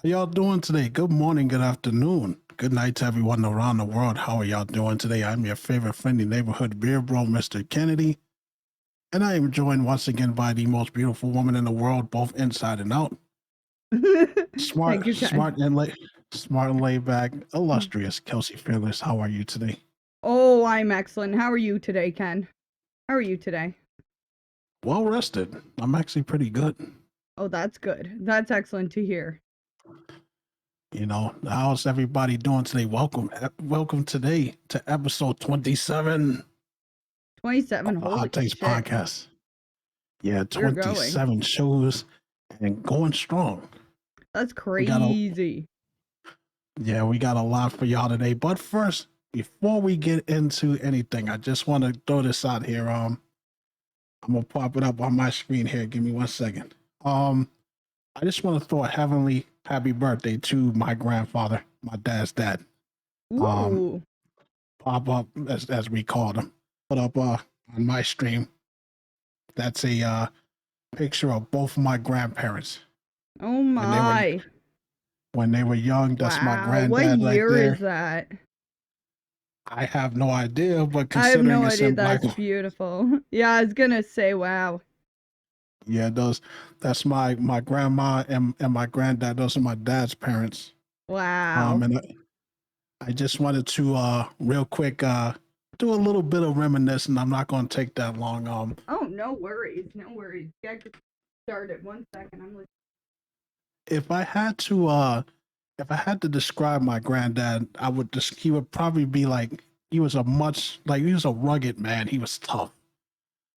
How y'all doing today? Good morning, good afternoon, good night to everyone around the world. How are y'all doing today? I'm your favorite friendly neighborhood beer bro, Mr. Kennedy, and I am joined once again by the most beautiful woman in the world, both inside and out. Thank Smart, you, Ken. smart and laid back, illustrious Kelsey Fearless. How are you today? Oh, I'm excellent. How are you today, Ken? How are you today? Well rested. I'm actually pretty good. Oh, that's good. That's excellent to hear. How's everybody doing today? Welcome today to episode 27 27. of the Holy Hot Takes shit. podcast. Yeah, We're going. 27 shows and going strong. That's We got a crazy. we got a lot for y'all today. But first, before we get into anything, I just want to throw this out here. I'm gonna pop it up on my screen here. Give me 1 second. I just want to throw a heavenly happy birthday to my grandfather, my dad's dad. Um, Ooh. Pop up as we called him. Put up on my stream. That's a picture of both of my grandparents Oh when they were my. young. That's my Wow. What granddad right year is there. that? I have no idea, but I have considering no it's idea. in black, That's beautiful. Yeah, I was gonna say, wow. yeah, those that's my grandma and my granddad. Those are my dad's parents. Wow. And I just wanted to real quick do a little bit of reminiscing. I'm not going to take that long. Oh, no worries. No worries. Get started. 1 second. I'm listening. If I had to describe my granddad, he would probably be like he was a rugged man. He was tough,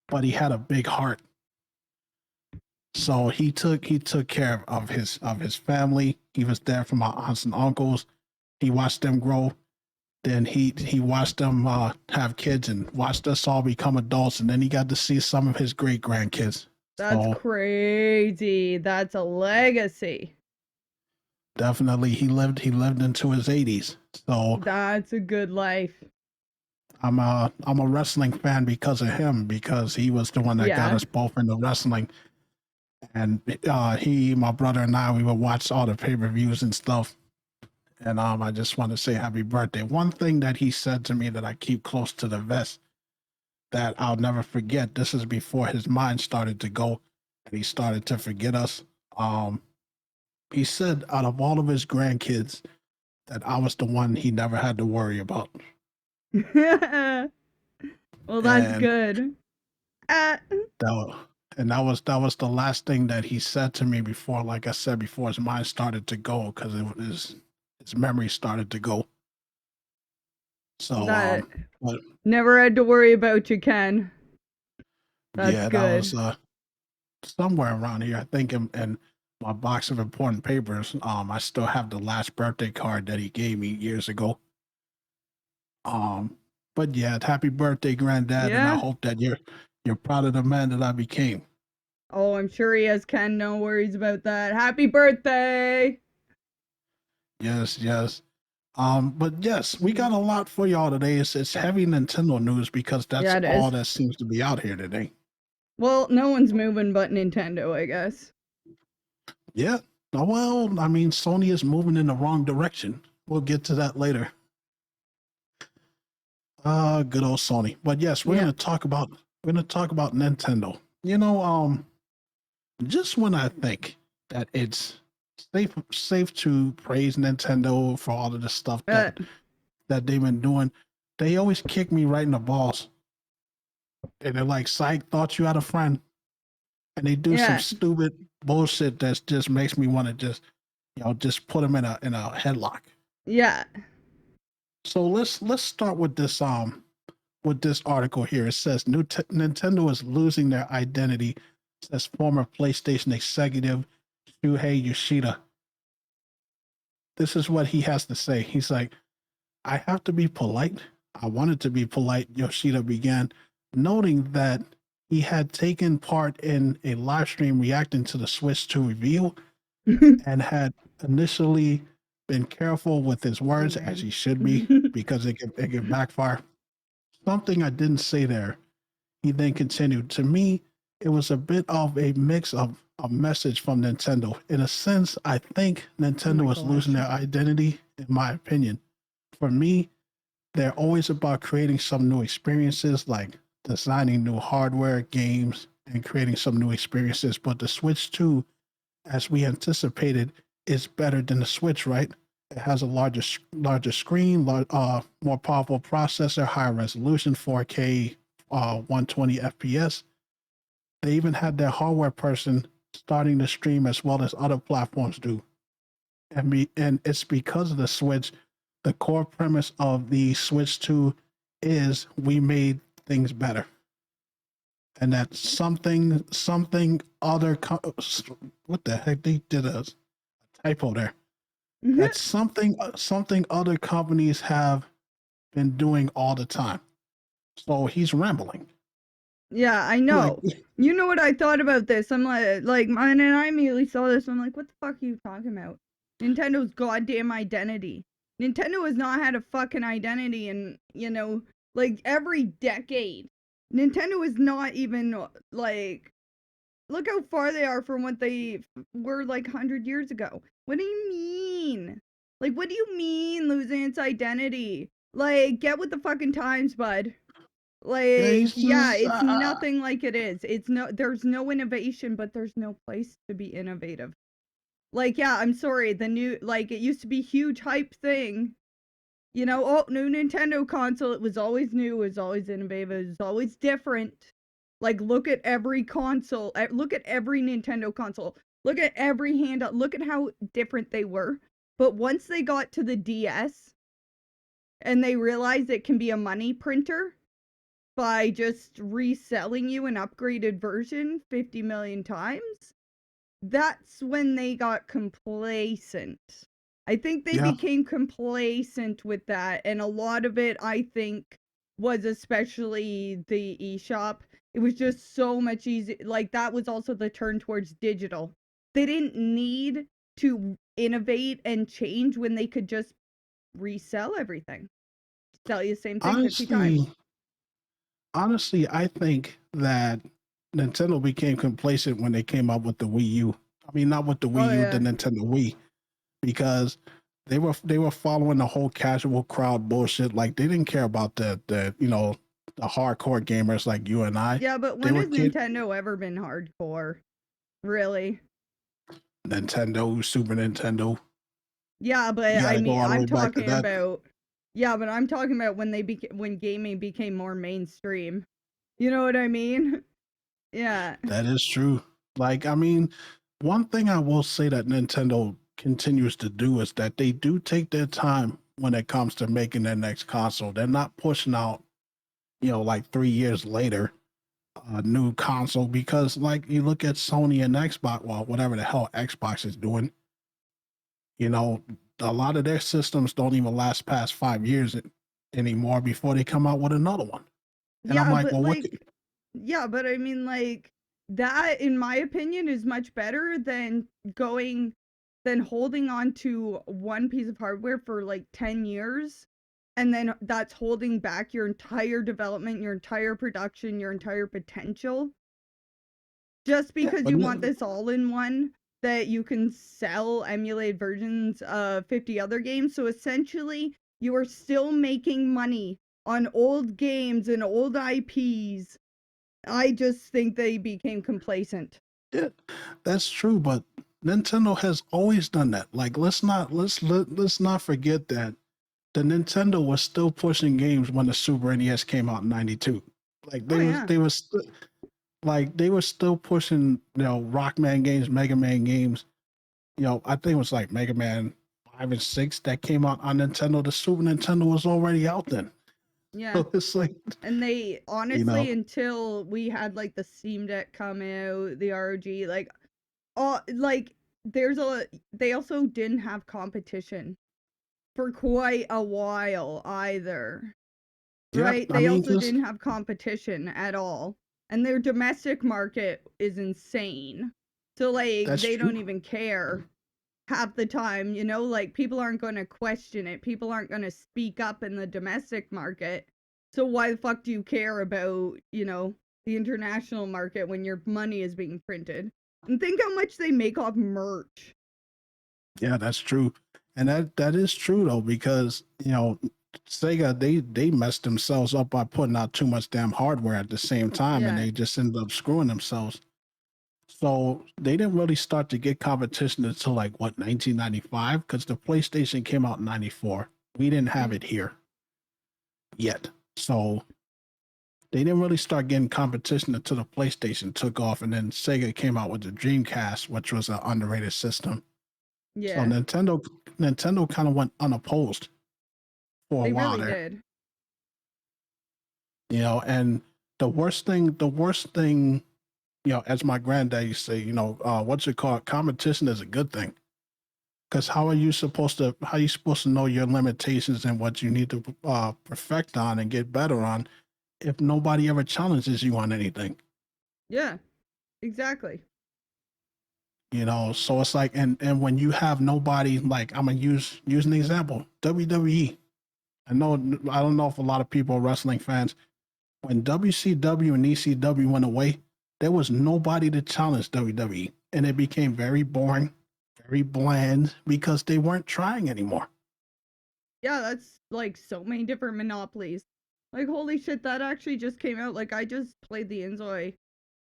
but he had a big heart. So he took care of his family. He was there for my aunts and uncles. He watched them grow. Then he watched them have kids and watched us all become adults. And then he got to see some of his great grandkids. That's So crazy. That's a legacy. definitely he lived into his 80s. So That's a good life. I'm a wrestling fan because of him, because he was the one that got Yeah. us both into wrestling. And my brother and I, we would watch all the pay-per-views and stuff. And I just want to say happy birthday. One thing that he said to me that I keep close to the vest that I'll never forget. This is before his mind started to go and he started to forget us. Um, he said out of all of his grandkids that I was the one he never had to worry about. Well, that's And good. Uh, that, that was the last thing that he said to me before, like I said, before his mind started to go, because his memory started to go. So that but never had to worry about you, Ken. That's yeah, that was good. somewhere around here. I think in my box of important papers, I still have the last birthday card that he gave me years ago. Um, but yeah, happy birthday, granddad, and I Yeah. hope that you're proud of the man that I became. Oh, I'm sure he has, Ken. No worries about that. Happy birthday. Yes, yes. But yes, we got a lot for y'all today. It's heavy Nintendo news because that's Yeah, it all is. that seems to be out here today. Well, no one's moving but Nintendo, I guess. Yeah. Well, I mean, Sony is moving in the wrong direction. We'll get to that later. Good old Sony. But yes, Yeah. we're gonna talk about Nintendo. Just when I think that it's safe to praise Nintendo for all of the stuff Uh, that they've been doing, they always kick me right in the balls. And they're like, "Psych, thought you had a friend," and they do some yeah. stupid bullshit that just makes me want to just put them in a headlock. Yeah. So let's start with this article here. It says Nintendo is losing their identity, says former PlayStation executive Shuhei Yoshida. This is what he has to say. He's like, I have to be polite. I wanted to be polite, Yoshida began, noting that he had taken part in a live stream reacting to the Switch 2 reveal and had initially been careful with his Oh, words, as man. he should be, because it can backfire. Something I didn't say there. He then continued, to me, it was a bit of a mix of a message from Nintendo. In a sense, I think Nintendo is losing their identity, in my opinion. For me, they're always about creating some new experiences, like designing new hardware, games, and creating some new experiences. But the Switch 2, as we anticipated, is better than the Switch, right? It has a larger screen, more powerful processor, higher resolution, 4K, 120 FPS. They even had their hardware person starting to stream as well as other platforms do. And it's because of the Switch. The core premise of the Switch 2 is we made things better. And that something other what the heck, they did a typo there. That's something other companies have been doing all the time. So he's rambling. Yeah, I Like, know. You know what I thought about this? I'm like mine, and I immediately saw this. I'm like, what the fuck are you talking about? Nintendo's goddamn identity. Nintendo has not had a fucking identity in, like every decade. Nintendo is not even like, look how far they are from what they were like 100 years ago. What do you mean? Like, what do you mean losing its identity? Like, get with the fucking times, bud. Like, yeah, it's nothing like it is. There's no innovation, but there's no place to be innovative. Like, yeah, I'm sorry, it used to be huge hype thing. New Nintendo console, it was always new, it was always innovative, it was always different. Like, look at every console, look at every Nintendo console, look at every handheld, look at how different they were. But once they got to the DS and they realized it can be a money printer by just reselling you an upgraded version 50 million times, that's when they got complacent. I think they became complacent with that, and a lot of it, I think, was especially the eShop. It was just so much easier. Like, that was also the turn towards digital. They didn't need to innovate and change when they could just resell everything. Sell you the same thing 50 times. Honestly, I think that Nintendo became complacent when they came up with the Wii U. I mean, not with the Wii U, the Nintendo Wii, because they were following the whole casual crowd bullshit. Like, they didn't care about the hardcore gamers like you and I. Yeah, but when has Nintendo ever been hardcore? Really? Nintendo, Super Nintendo. Yeah, but I mean, I'm talking about. Yeah, but I'm talking about when when gaming became more mainstream. You know what I mean? Yeah. That is true. Like, I mean, one thing I will say that Nintendo continues to do is that they do take their time when it comes to making their next console. They're not pushing out, like 3 years later, a new console because, like, you look at Sony and Xbox, well, whatever the hell Xbox is doing, a lot of their systems don't even last past 5 years anymore before they come out with another one. And I'm like, well, yeah, but I mean, like, that, in my opinion, is much better than holding on to one piece of hardware for like 10 years. And then that's holding back your entire development, your entire production, your entire potential. Just because you want this all in one that you can sell emulated versions of 50 other games. So essentially, you are still making money on old games and old IPs. I just think they became complacent. Yeah, that's true, but Nintendo has always done that. Like, let's not forget that the Nintendo was still pushing games when the Super NES came out in '92. Like, they were still pushing, Rockman games, Mega Man games. I think it was like Mega Man 5 and 6 that came out on Nintendo. The Super Nintendo was already out then. Yeah. So it's like, and they honestly, until we had like the Steam Deck come out, the ROG, like, they also didn't have competition for quite a while either. Right? They also didn't have competition at all. And their domestic market is insane. So, like, they don't even care half the time, like, people aren't going to question it. People aren't going to speak up in the domestic market. So why the fuck do you care about, the international market when your money is being printed? And think how much they make off merch. Yeah, that's true. And that is true though, because Sega they messed themselves up by putting out too much damn hardware at the same time, and Yeah. they just ended up screwing themselves. So they didn't really start to get competition until like what 1995, because the PlayStation came out in '94. We didn't have Mm. it here yet, so they didn't really start getting competition until the PlayStation took off, and then Sega came out with the Dreamcast, which was an underrated system. So Yeah. Nintendo kind of went unopposed for a They while really there, did. and the worst thing, as my granddad used to say, what's it called? Competition is a good thing. Because how are you supposed to know your limitations and what you need to perfect on and get better on if nobody ever challenges you on anything? Yeah. Exactly. So it's like, and when you have nobody, like, I'm gonna use an example, WWE. I don't know if a lot of people are wrestling fans. When WCW and ECW went away, there was nobody to challenge WWE, and it became very boring, very bland, because they weren't trying anymore. Yeah, that's like so many different monopolies. Like holy shit, that actually just came out. Like I just played the Inzoi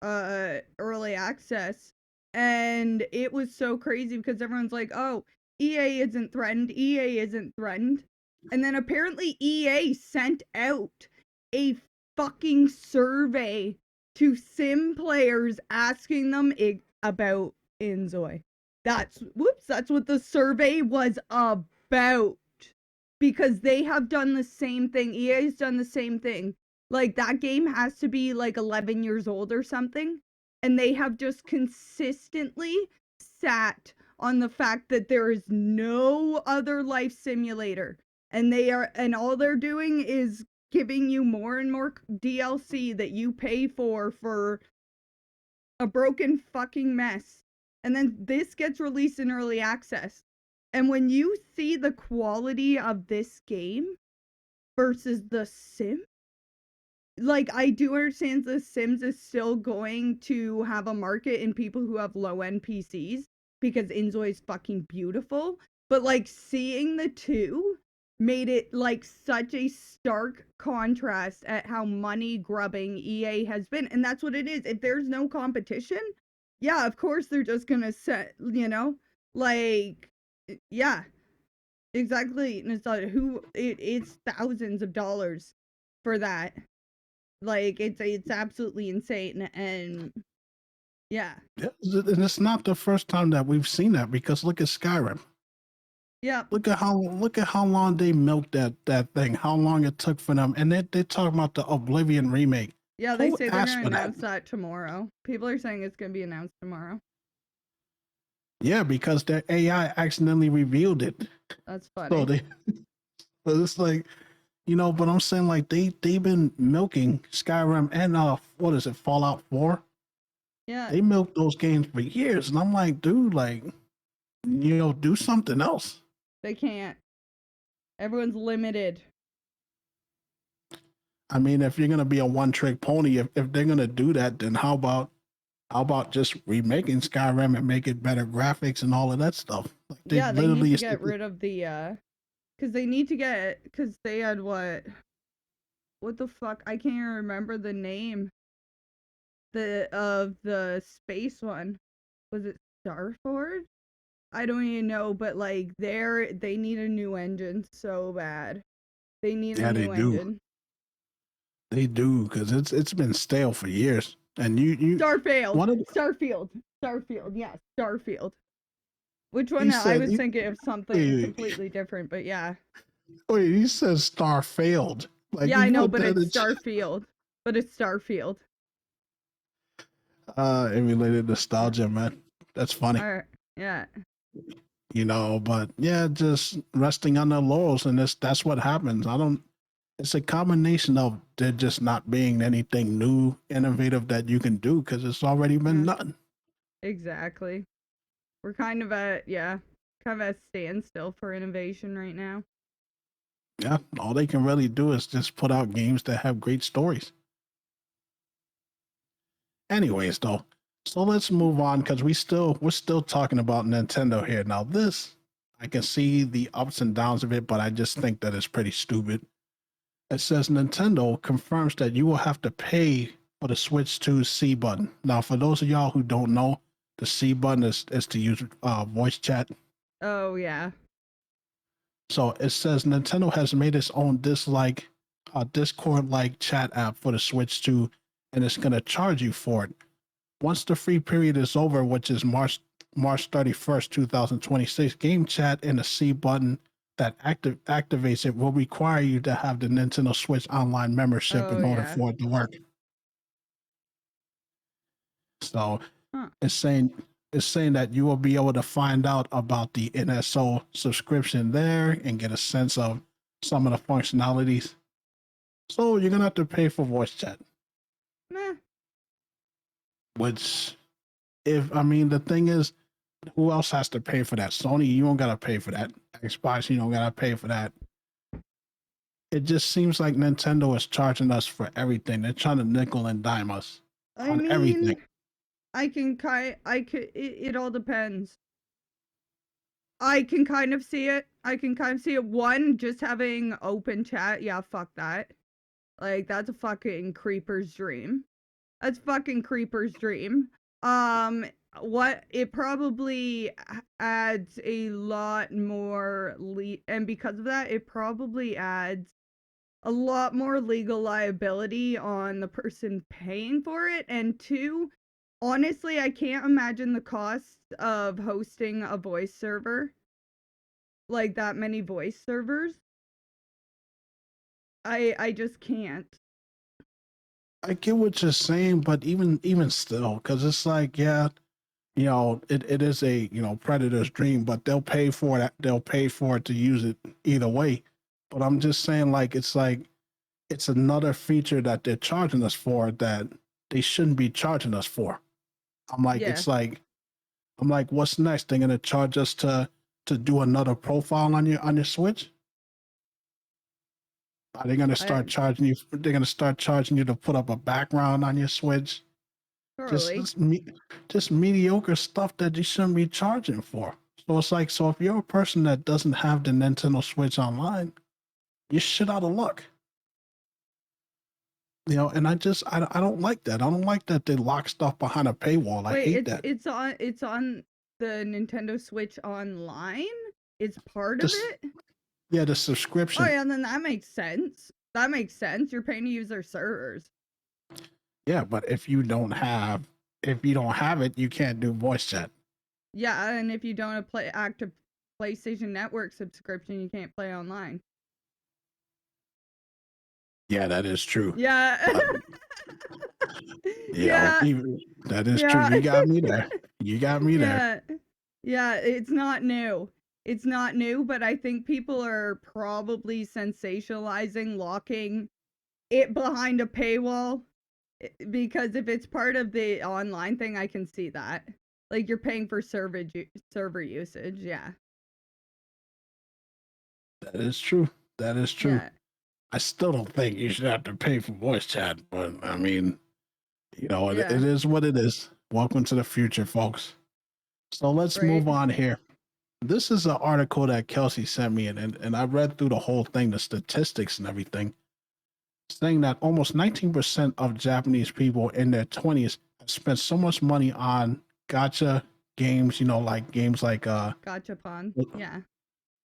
early access, and it was so crazy because everyone's like, "Oh, EA isn't threatened. EA isn't threatened." And then apparently EA sent out a fucking survey to sim players asking them about Inzoi. That's what the survey was about, because they have done the same thing. EA's done the same thing. Like that game has to be like 11 years old or something, and they have just consistently sat on the fact that there is no other life simulator, and all they're doing is giving you more and more DLC that you pay for a broken fucking mess. And then this gets released in early access. And when you see the quality of this game versus The Sims, like I do understand The Sims is still going to have a market in people who have low end PCs because Inzoi is fucking beautiful. But like seeing the two made it like such a stark contrast at how money grubbing EA has been. And that's what it is. If there's no competition, yeah, of course they're just gonna set, like, yeah, exactly. And it's like it's thousands of dollars for that. Like it's absolutely insane, and yeah. Yeah, and it's not the first time that we've seen that, because look at Skyrim. Yeah. Look at how long they milked that thing. How long it took for them, and they talk about the Oblivion remake. Yeah, they Who say they're asked gonna for that? announce that tomorrow. People are saying it's gonna be announced tomorrow. Yeah, because their AI accidentally revealed it. That's So funny. but it's like, but I'm saying, like, they've been milking Skyrim and what is it, Fallout 4? Yeah, They milked those games for years, and I'm like, dude, like, do something else. they can't. Everyone's limited. I mean, if you're gonna be a one trick pony, if they're gonna do that, then how about just remaking Skyrim and make it better graphics and all of that stuff? Like, they Yeah, they need literally to get rid of the because they need to get, because they had what the fuck, I can't even remember the name, of the space one. Was it Starford? I don't even know, but like they need a new engine so bad. They need a yeah, they new do. engine. They do, because it's been stale for years. And you Starfield. one of the, Starfield. Starfield. Yeah, Starfield. Which one? he I said was he, thinking of something wait, completely different, but yeah. wait, he says Star failed. Like, Yeah, he I know, put but that it's in Starfield. But it's Starfield. emulated nostalgia, man. That's funny. Alright. Yeah. But yeah, just resting on their laurels, and that's what happens. I don't It's a combination of there just not being anything new, innovative that you can do, because it's already been Yeah. done. Exactly. We're kind of at standstill for innovation right now. Yeah, all they can really do is just put out games that have great stories. Anyways, though, So let's move on because we're still talking about Nintendo here. Now this I can see the ups and downs of it, but I just think that it's pretty stupid. It says Nintendo confirms that you will have to pay for the Switch 2 C button. Now, for those of y'all who don't know, the C button is to use voice chat. Oh yeah. So it says Nintendo has made its own Discord-like chat app for the Switch 2, and it's going to charge you for it. Once the free period is over, which is March 31st, 2026, game chat and the C button that activates it will require you to have the Nintendo Switch Online membership Oh in order yeah. for it to work. So Huh. it's saying that you will be able to find out about the NSO subscription there and get a sense of some of the functionalities. So you're gonna have to pay for voice chat, Meh. which if I mean the thing is, who else has to pay for that? Sony, you don't gotta pay for that. Xbox, you don't gotta pay for that. It just seems like Nintendo is charging us for everything. They're trying to nickel and dime us I on everything. mean, it all depends. I can kind of see it. One, just having open chat. Yeah, fuck that. Like, that's a fucking creeper's dream. What it probably adds a lot more and because of that, it probably adds a lot more legal liability on the person paying for it. And two, honestly, I can't imagine the cost of hosting a voice server, like that many voice servers. I just can't. I get what you're saying, but even still, because it's like, yeah, it is a predator's dream, but they'll pay for it. They'll pay for it to use it either way. But I'm just saying, like it's another feature that they're charging us for that they shouldn't be charging us for. I'm like, Yeah. I'm like, what's next? They're gonna charge us to do another profile on your Switch? Are they gonna start charging you? They're gonna start charging you to put up a background on your Switch. Just Totally. just mediocre stuff that you shouldn't be charging for. So it's like, so if you're a person that doesn't have the Nintendo Switch Online, you're shit out of luck. And I don't like that. I don't like that they lock stuff behind a paywall. I hate that. It's on the Nintendo Switch Online? It's part of it? Yeah, the Oh subscription. yeah, then that makes sense. You're paying to use their servers. Yeah, but if you don't have it, you can't do voice chat. Yeah, and if you don't have active PlayStation Network subscription, you can't play online. Yeah, that is true. Yeah. Yeah, that is true. You got me there. You got me there. Yeah, it's not new. It's not new, but I think people are probably sensationalizing locking it behind a paywall because if it's part of the online thing, I can see that. Like you're paying for server usage, yeah. That is true. That is true. Yeah. I still don't think you should have to pay for voice chat, but I mean, it is what it is. Welcome to the future, folks. So let's move on here. This is an article that Kelsey sent me, and I read through the whole thing, the statistics and everything, saying that almost 19% of Japanese people in their 20s have spent so much money on gacha games, like games like Gachapon. Yeah.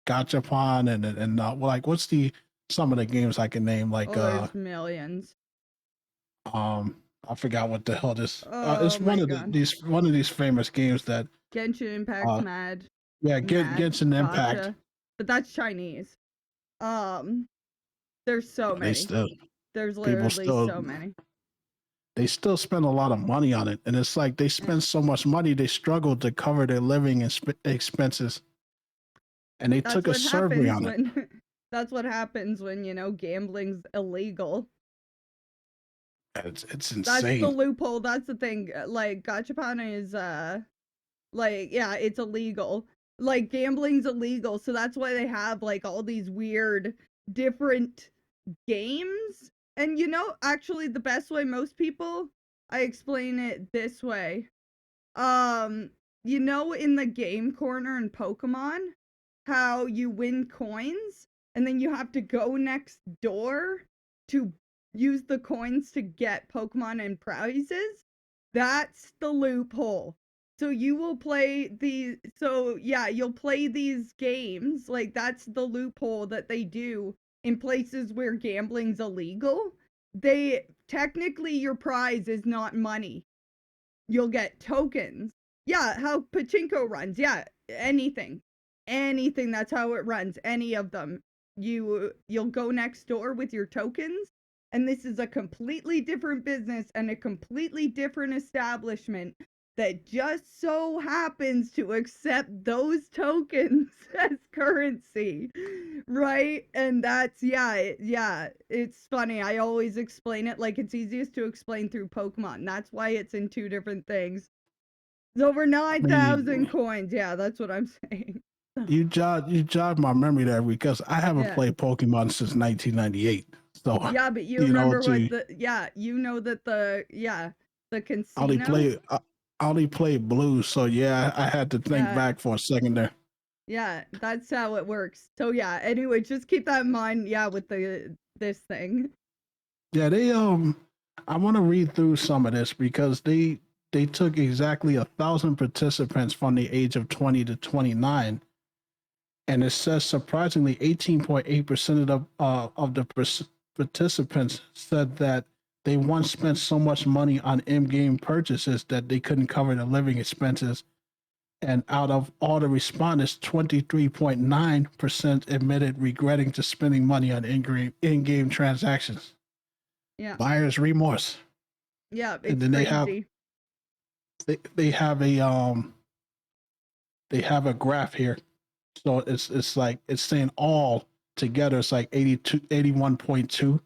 Gachapon and like what's some of the games I can name, like there's millions. I forgot what the hell this Oh it's one of these famous games that Genshin Impact's mad. Yeah, Genshin Impact. Gotcha. But that's Chinese. There's so many. There's literally so many. They still spend a lot of money on it, and it's like they spend so much money they struggle to cover their living expenses. And they took a survey on it. That's what happens when gambling's illegal. It's insane. That's the loophole. That's the thing. Like gachapon is it's illegal. Like gambling's illegal, so that's why they have like all these weird different games. And actually the best way I explain it this way. You know, in the game corner in Pokemon, how you win coins and then you have to go next door to use the coins to get Pokemon and prizes? That's the loophole. So you will play these, so yeah, you'll play these games. Like, that's the loophole that they do in places where gambling's illegal. They technically, your prize is not money. You'll get tokens. Yeah, how pachinko runs. Yeah, anything. Anything, that's how it runs. Any of them. You'll go next door with your tokens, and this is a completely different business and a completely different establishment that just so happens to accept those tokens as currency, right? And that's, yeah, it's funny. I always explain it like it's easiest to explain through Pokemon. That's why it's in two different things. It's over I 9,000 mean, coins. Yeah, that's what I'm saying. you jogged my memory there because I haven't Yeah. played Pokemon since 1998. So, Yeah, but you you know, remember what to the, yeah, you know that the, yeah, the I only casino. play I only played Blue, so yeah, I had to think Yeah. back for a second there. Yeah, that's how it works. So yeah, anyway, just keep that in mind, yeah, with this thing. Yeah, I want to read through some of this because they took exactly 1,000 participants from the age of 20 to 29, and it says surprisingly 18.8% of the participants said that they once spent so much money on in-game purchases that they couldn't cover the living expenses. And out of all the respondents, 23.9% admitted regretting to spending money on in-game transactions. Yeah. Buyer's remorse. Yeah, And it's then crazy. they have a graph here. So it's like it's saying all together it's like 82 81.2,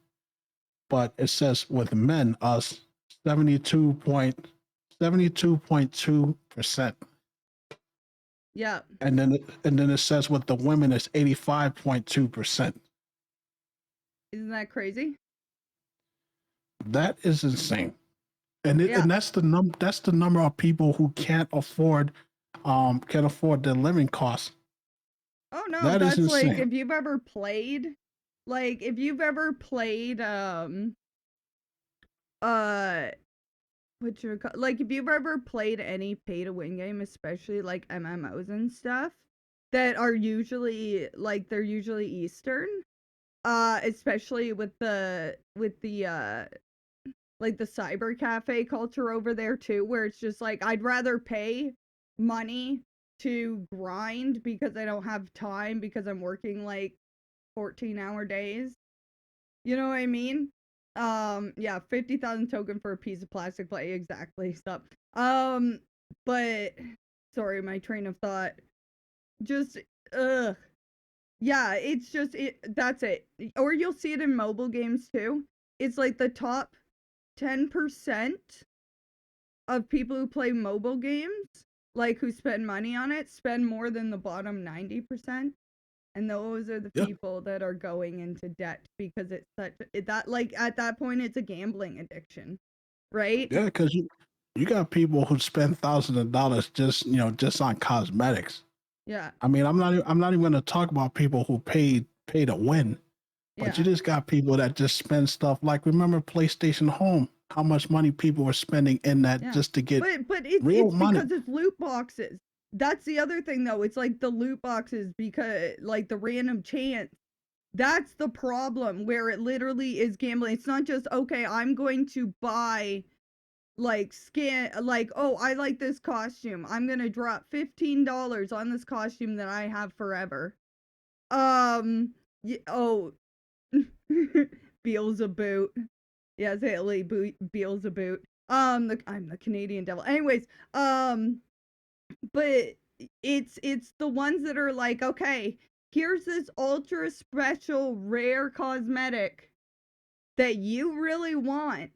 but it says with men us 72.2%. Yeah. And then it says with the women it's 85.2%. Isn't that crazy? That is insane. And Yeah. that's the number of people who can't afford their living costs. Oh no, That is that's like insane. if you've ever played, uh what you call, like if you've ever played any pay to win game, especially like MMOs and stuff that are usually like they're usually Eastern, especially with the like the cyber cafe culture over there too, where it's just like I'd rather pay money to grind because I don't have time because I'm working like 14-hour days. You know what I mean? Yeah, 50,000 token for a piece of plastic plate. Exactly. Stop. But sorry, my train of thought. Just ugh. Yeah, it's just that's it. Or you'll see it in mobile games too. It's like the top 10% of people who play mobile games, like who spend money on it, spend more than the bottom 90%. And those are the Yeah. people that are going into debt because it's such that like at that point it's a gambling addiction, right? Yeah, because you got people who spend thousands of dollars just on cosmetics. Yeah. I mean, I'm not even going to talk about people who pay to win, but you Yeah. just got people that just spend stuff like remember PlayStation Home, how much money people were spending in that Yeah. just to get But it's real it's money. because it's loot boxes. That's the other thing though. It's like the loot boxes because like the random chance. That's the problem where it literally is gambling. It's not just okay, I'm going to buy like skin like oh, I like this costume. I'm going to drop $15 on this costume that I have forever. Oh, Beelzebub. Yes, Haley Beelzebub. I'm the Canadian devil. Anyways, but it's the ones that are like, okay, here's this ultra special rare cosmetic that you really want,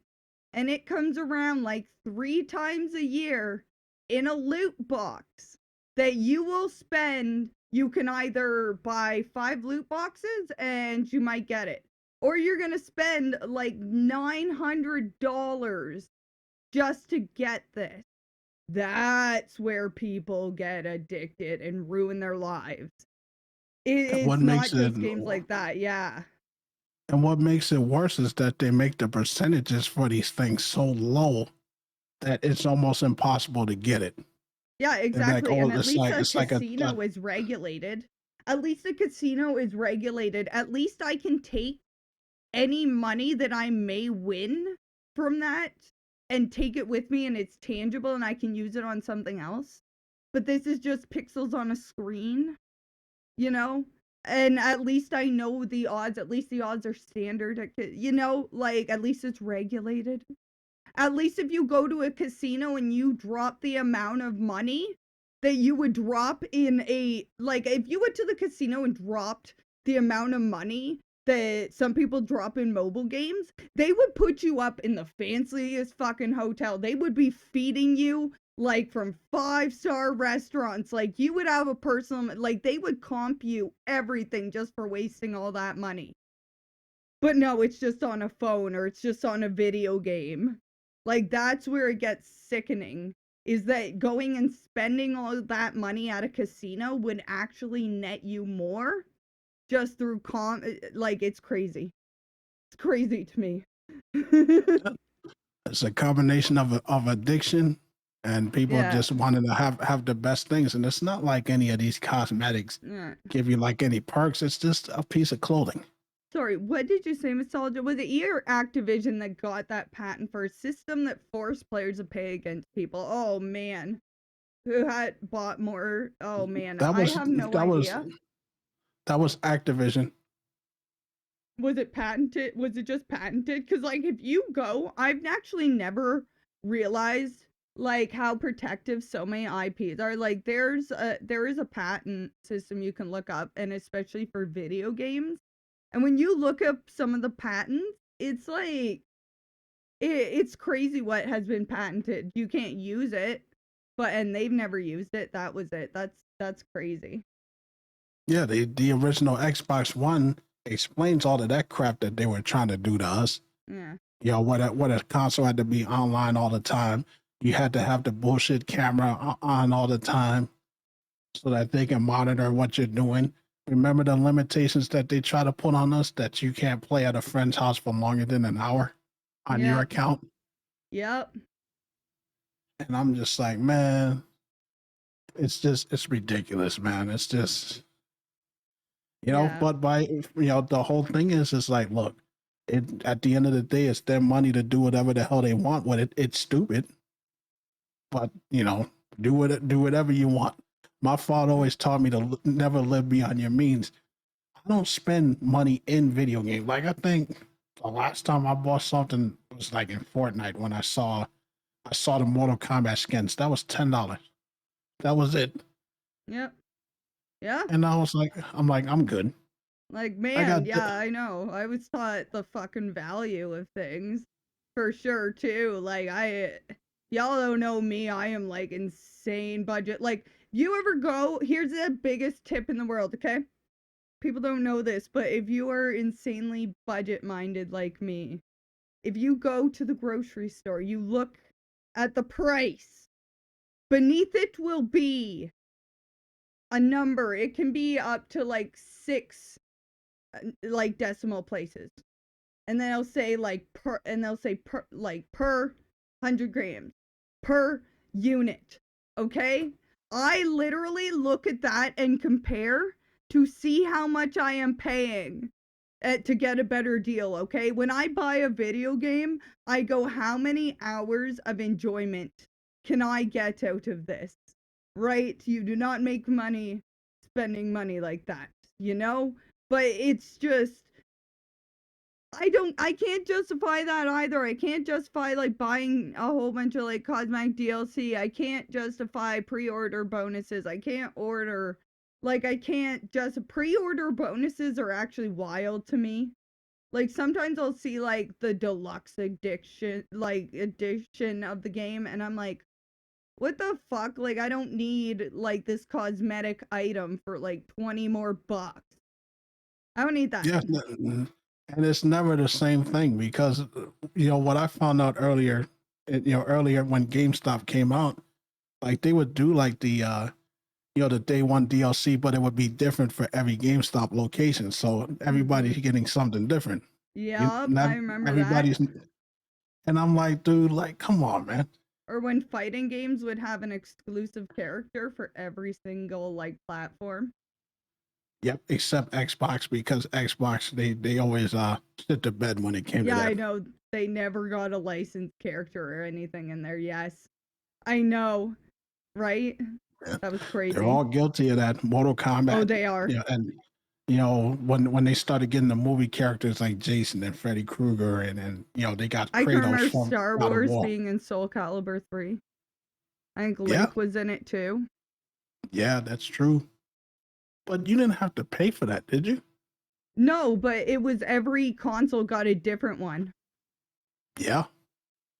and it comes around like 3 times a year in a loot box that you will spend. You can either buy 5 loot boxes and you might get it, or you're gonna spend like $900 just to get this. That's where people get addicted and ruin their lives. And what It's not makes it just games like that, yeah. worse is that they make the percentages for these things so low that it's almost impossible to get it. Yeah, They're like, exactly, oh, and at least a it's like a casino is regulated. At least the casino is regulated. At least I can take any money that I may win from that and take it with me and it's tangible and I can use it on something else. But this is just pixels on a screen, you know? And at least I know the odds. At least the odds are standard. Like at least it's regulated. At least if you go to a casino and you drop the amount of money that you would drop in if you went to the casino and dropped the amount of money that some people drop in mobile games, they would put you up in the fanciest fucking hotel. They would be feeding you like from 5-star restaurants. Like you would have a personal, like they would comp you everything just for wasting all that money. But no, it's just on a phone or it's just on a video game. Like that's where it gets sickening. Is that going and spending all of that money at a casino would actually net you more just through like it's crazy. It's crazy to me. it's a combination of addiction and people Yeah. just wanting to have the best things. And it's not like any of these cosmetics Yeah. give you like any perks. It's just a piece of clothing. Sorry, what did you say, Nostalgia? Was it EA or Activision that got that patent for a system that forced players to pay against people? Oh man. Who had bought more? Oh man, That I was have no that was idea. that was Activision. Was it patented? Was it just patented? Because like if you go, I've actually never realized like how protective so many IPs are. Like there is a patent system you can look up, and especially for video games. And when you look up some of the patents, it's like it's crazy what has been patented. You can't use it, and they've never used it. That was it. That's crazy. Yeah, the original Xbox One explains all of that crap that they were trying to do to us. Yeah. You know, what a console had to be online all the time. You had to have the bullshit camera on all the time so that they can monitor what you're doing. Remember the limitations that they try to put on us that you can't play at a friend's house for longer than an hour on your Yep. account? Yep. And I'm just like, man, it's ridiculous, man. It's just, Yeah. but the whole thing is like, look, at the end of the day, it's their money to do whatever the hell they want with it. It's stupid, but do whatever you want. My father always taught me to never live beyond your means. I don't spend money in video games. Like I think the last time I bought something was like in Fortnite when I saw the Mortal Kombat skins. That was $10. That was it. Yep. Yeah. And I'm good. Like, I man, got yeah, I know. I was taught the fucking value of things for sure too. Like y'all don't know me. I am like insane budget. Like, you ever go, here's the biggest tip in the world, okay? People don't know this, but if you are insanely budget minded like me, if you go to the grocery store, you look at the price. Beneath it will be a number. It can be up to like 6 like decimal places, and then they'll say per 100 grams per unit. Okay, I literally look at that and compare to see how much I am paying to get a better deal. Okay, when I buy a video game, I go, how many hours of enjoyment can I get out of this? Right, you do not make money spending money like that, but it's just, I can't justify that either. I can't justify like buying a whole bunch of like cosmetic DLC. I can't justify pre-order bonuses. I can't just pre-order bonuses are actually wild to me. Like sometimes I'll see like the deluxe edition of the game and I'm like, what the fuck? Like I don't need like this cosmetic item for like 20 more bucks. I don't need that. Yeah, and it's never the same thing because what I found out earlier, earlier when GameStop came out, Like they would do like the day one DLC, but it would be different for every GameStop location. So everybody's getting something different. Yep, Not I remember that. everybody's, and I'm like, dude, like, come on, man. Or when fighting games would have an exclusive character for every single like platform. Yep, except Xbox because Xbox they always shit the bed when it came to Yeah, that. I know they never got a licensed character or anything in there. Yes, I know, right? Yeah. That was They're crazy. all guilty of that. Mortal Kombat. Oh, they are. Yeah, and when they started getting the movie characters like Jason and Freddy Krueger, and they got I can Kratos remember from Star God of Wars War. being in Soul Calibur 3. I think Yeah, Link was in it too. yeah, that's true. But you didn't have to pay for that, did you? No, but it was every console got a different one. Yeah.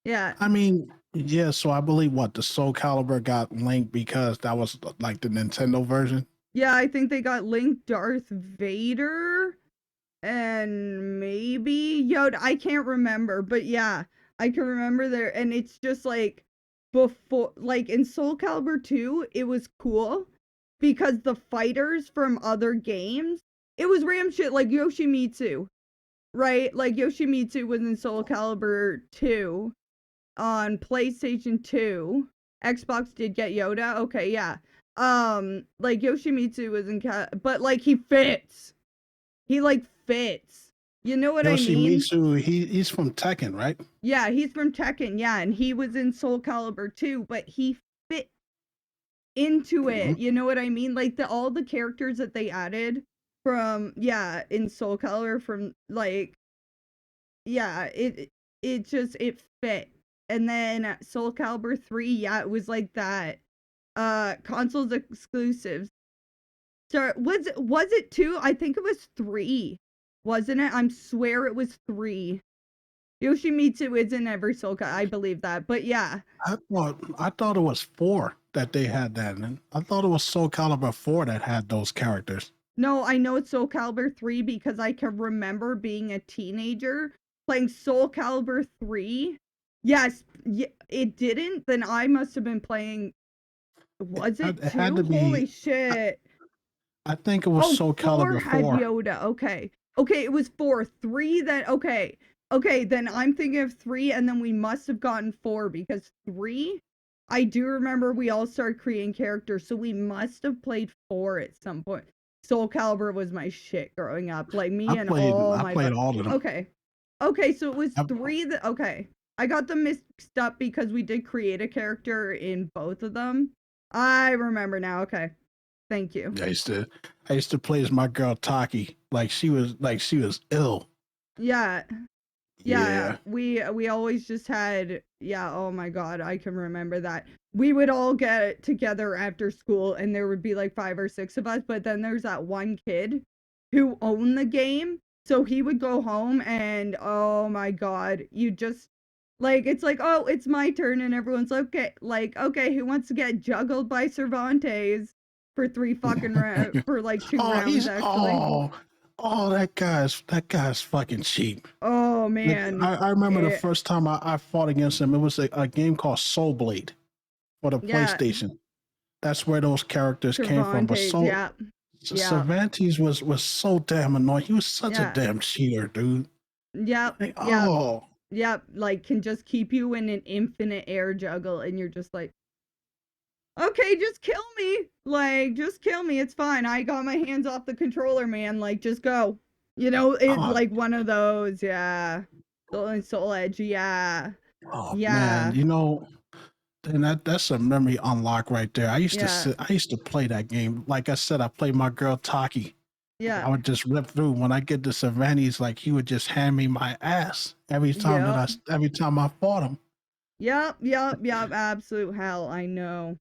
Yeah. I mean, yeah, so I believe what the Soul Calibur got Link because that was like the Nintendo version. Yeah, I think they got Link, Darth Vader, and maybe Yoda. I can't remember, but yeah, I can remember there. And it's just like before, like in Soul Calibur 2, it was cool because the fighters from other games, it was ram shit like Yoshimitsu, right? Like Yoshimitsu was in Soul Calibur 2 on PlayStation 2. Xbox did get Yoda. Okay, yeah. Like Yoshimitsu was in but like he fits. He like fits. You know what I mean? Yoshimitsu, he's from Tekken, right? Yeah, he's from Tekken, yeah, and he was in Soul Calibur 2, but he fit into it. Mhm. You know what I mean? Like all the characters that they added from in Soul Calibur from like yeah, it fit. And then Soul Calibur 3, yeah, it was like that. Consoles exclusives. So was it 2? I think it was 3. Wasn't it? I swear it was 3. Yoshimitsu is in every Soul Calibur. I believe that. But yeah. I thought it was 4 that they had that. And I thought it was Soul Calibur 4 that had those characters. No, I know it's Soul Calibur 3 because I can remember being a teenager playing Soul Calibur 3. Yes, it didn't. Then I must have been playing. Was it It had to 2? Holy be. I, shit. I think it was Oh, Soul 4 Calibur had 4. Yoda. Okay. Okay, it was 4. 3 then. Okay. Okay, then I'm thinking of 3, and then we must have gotten 4 because 3, I do remember we all started creating characters, so we must have played 4 at some point. Soul Calibur was my shit growing up. Like I me and played all I my played all of them. Okay. Okay, so it was I, 3 that okay. I got them mixed up because we did create a character in both of them. I remember now. Okay. Thank you. I used to play as my girl Taki. Like she was ill. Yeah. Yeah, Yeah. we always just had oh my god, I can remember that. We would all get together after school and there would be like 5 or 6 of us, but then there's that one kid who owned the game. So he would go home and oh my god, you just like it's like, "Oh, it's my turn." And everyone's like, "Okay, who wants to get juggled by Cervantes for 3 fucking for like 2 Oh, rounds he's actually?" oh that guy's fucking cheap. Oh Like, man. I remember the It, first time I fought against him. It was a game called Soul Blade for the yeah. PlayStation. That's where those characters came from. But Cervantes, yeah. Yeah. Cervantes was so damn annoying. He was such a Yeah. damn cheater, dude. Yep. Like, Yep. oh, Yep. Like can just keep you in an infinite air juggle and you're just like, okay, just kill me. Like, just kill me. It's fine. I got my hands off the controller, man. Like, just go. You know, it's oh, like one of those, yeah. Soul Edge, yeah. oh man, Yeah. and that's a memory unlock right there. Yeah. I used to play that game. Like I said, I played my girl Taki. Yeah. I would just rip through. When I get to Cervantes, like he would just hand me my ass Yep. every time I fought him. Yep. Yep. Yep. Absolute hell. I know.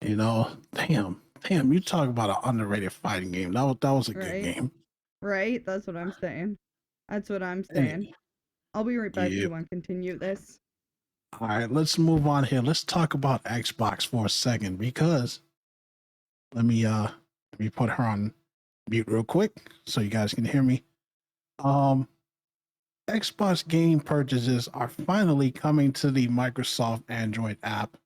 Damn, you talk about an underrated fighting game. That was a good Right? game. Right? That's what I'm saying. That's what I'm saying. Any, I'll be right back if yeah. you want to continue this. All right, let's move on here. Let's talk about Xbox for a second because let me put her on mute real quick so you guys can hear me. Um, Xbox game purchases are finally coming to the Microsoft Android app.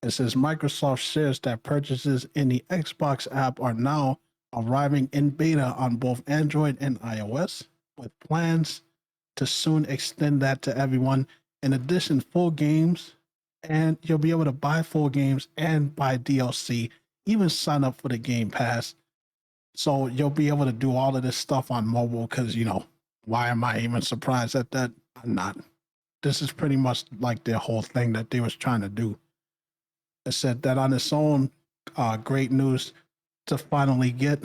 It says Microsoft shares that purchases in the Xbox app are now arriving in beta on both Android and iOS, with plans to soon extend that to everyone. In addition, full games, and you'll be able to buy full games and buy DLC, even sign up for the Game Pass. So you'll be able to do all of this stuff on mobile because, why am I even surprised at that? I'm not. This is pretty much like their whole thing that they was trying to do. It said that on its own, great news to finally get.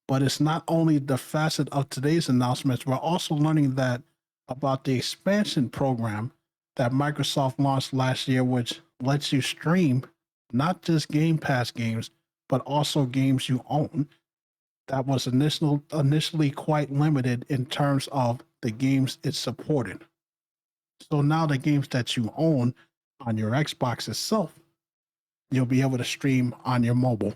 But it's not only the facet of today's announcements, we're also learning that about the expansion program that Microsoft launched last year, which lets you stream not just Game Pass games, but also games you own. That was initially quite limited in terms of the games it supported. So now the games that you own on your Xbox itself, you'll be able to stream on your mobile.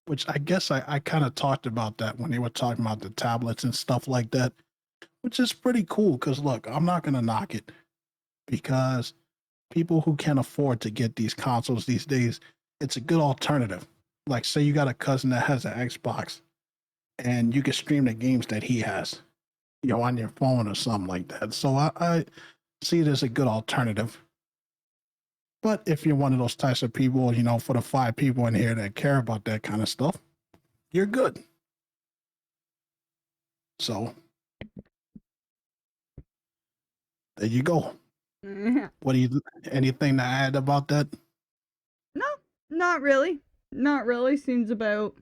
Which I guess I kind of talked about that when they were talking about the tablets and stuff like that, which is pretty cool. Because look, I'm not going to knock it because people who can't afford to get these consoles these days, it's a good alternative. Like, say you got a cousin that has an Xbox and you can stream the games that he has, on your phone or something like that. So I see it as a good alternative. But if you're one of those types of people, for the 5 people in here that care about that kind of stuff, you're good. So there you go. What do you, anything to add about that? No, not really. Not really. Seems about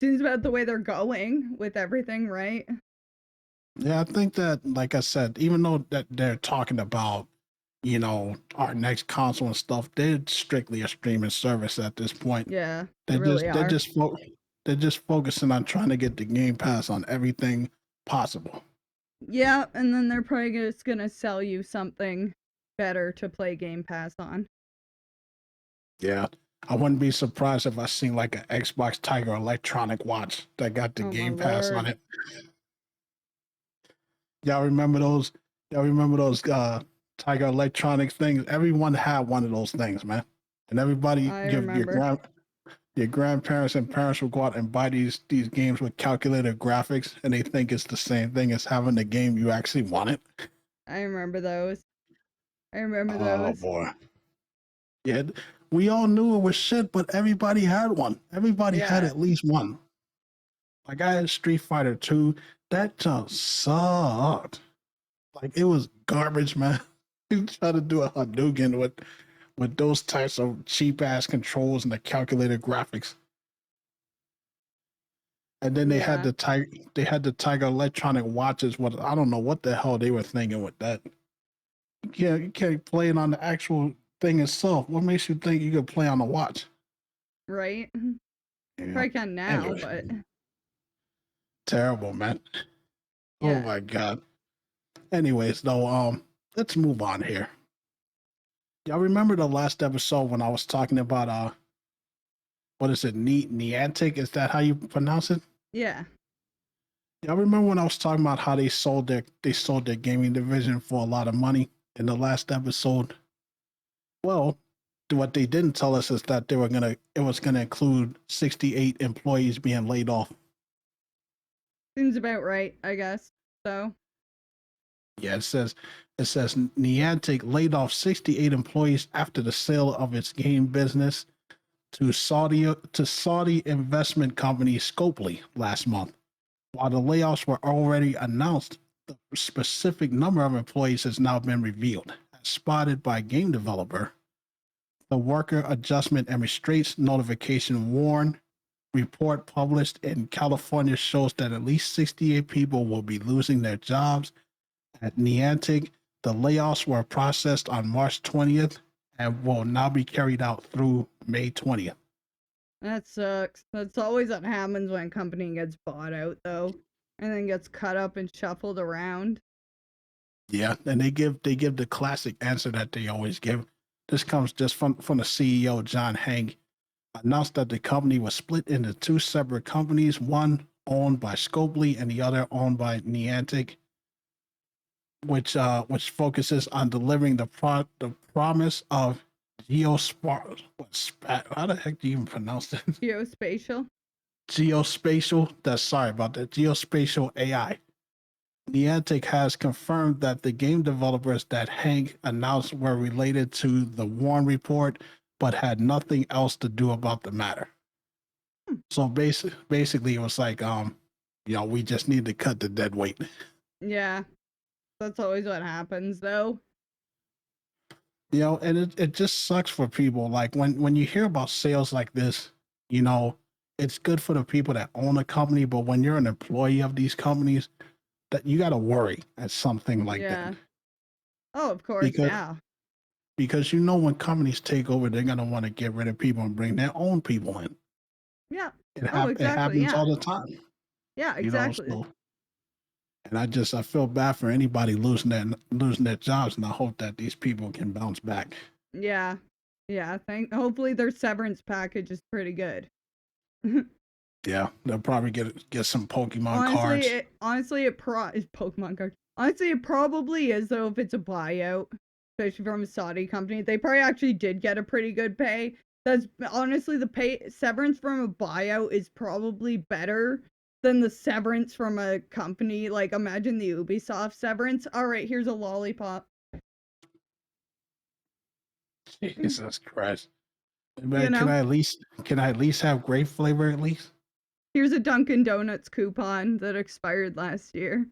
the way they're going with everything, right? Yeah, I think that, like I said, even though that they're talking about, our next console and stuff, they're strictly a streaming service at this point. Yeah, they They're really just are. they're just focusing on trying to get the Game Pass on everything possible. Yeah, and then they're probably just gonna sell you something better to play Game Pass on. Yeah. I wouldn't be surprised if I seen like an Xbox Tiger electronic watch that got the Oh my Game Pass on lord. it. Y'all remember those? Y'all remember those Tiger electronics things? Everyone had one of those things, man. And everybody, I your remember. your grandparents and parents will go out and buy these games with calculated graphics, and they think it's the same thing as having the game you actually wanted. I remember those. I remember Oh those. boy, yeah, we all knew it was shit, but everybody had one. Everybody had Yeah. at least one. Like I had Street Fighter 2. That junk sucked. Like it was garbage, man. You try to do a Hadouken with those types of cheap ass controls and the calculated graphics. And then Yeah. they had the Tiger electronic watches. What I don't know what the hell they were thinking with that. You can't play it on the actual thing itself. What makes you think you could play on the watch? Right? Yeah. Probably can now, Anyway, but terrible, man. Oh yeah. my god. Anyways, though, let's move on here. Y'all remember the last episode when I was talking about what is it, Niantic? Is that how you pronounce it? Yeah. Y'all remember when I was talking about how they sold their gaming division for a lot of money in the last episode? Well, what they didn't tell us is that it was gonna include 68 employees being laid off. Seems about right, I guess. So Yeah, it says Niantic laid off 68 employees after the sale of its game business to Saudi investment company Scopely last month. While the layoffs were already announced, the specific number of employees has now been revealed. As spotted by game developer, the Worker Adjustment and Restraints Notification Warn report published in California shows that at least 68 people will be losing their jobs. At Niantic, the layoffs were processed on March 20th and will now be carried out through May 20th. that sucks. That's always what happens when a company gets bought out though. And then gets cut up and shuffled around. Yeah, and they give the classic answer that they always give. This comes just from the CEO John Hang announced that the company was split into 2 separate companies, one owned by Scopely and the other owned by Niantic, which focuses on delivering the promise of Geospar. How the heck do you even pronounce it? Geospatial. Geospatial. That's sorry about that. Geospatial AI. Niantic has confirmed that the game developers that Hank announced were related to the Warren report, but had nothing else to do about the matter. So basically, it was like, we just need to cut the dead weight. Yeah, that's always what happens, though. And it just sucks for people. Like when you hear about sales like this, it's good for the people that own a company, but when you're an employee of these companies, that you got to worry at something like that. Oh, of course, yeah. Because when companies take over, they're gonna want to get rid of people and bring their own people in. Yeah. It Exactly. happens Yeah. all the time. Yeah, exactly. So, and I feel bad for anybody losing their jobs, and I hope that these people can bounce back. Yeah. Yeah. Hopefully their severance package is pretty good. Yeah, they'll probably get some Pokemon cards. Honestly, it Pokemon cards. Honestly, it probably is though if it's a buyout, especially from a Saudi company. They probably actually did get a pretty good pay. That's honestly the severance from a buyout is probably better than the severance from a company. Like imagine the Ubisoft severance. All right, here's a lollipop. Jesus Christ! Can I at least have grape flavor at least? Here's a Dunkin' Donuts coupon that expired last year.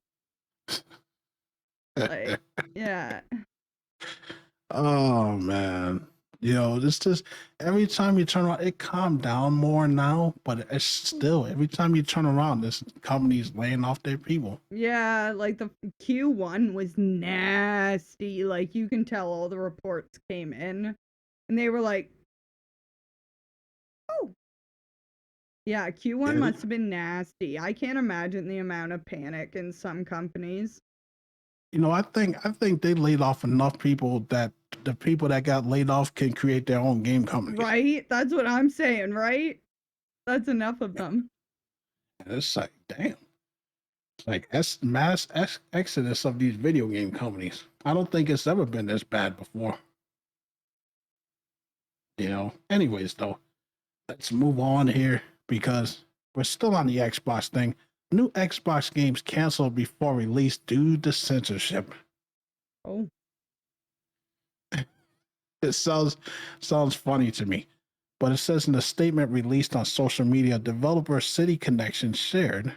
Like, yeah. Oh man. This just every time you turn around, it calmed down more now, but it's still every time you turn around, this company's laying off their people. Yeah, like the Q1 was nasty. Like you can tell all the reports came in and they were like, oh. Yeah, Q1 must have been nasty. I can't imagine the amount of panic in some companies. I think they laid off enough people that the people that got laid off can create their own game companies. Right? That's what I'm saying, right? That's enough of them. And it's like, damn. It's like mass exodus of these video game companies. I don't think it's ever been this bad before. Anyways, though, let's move on here because we're still on the Xbox thing. New Xbox games canceled before release due to censorship. Oh. It sounds funny to me, but it says in a statement released on social media, developer City Connection shared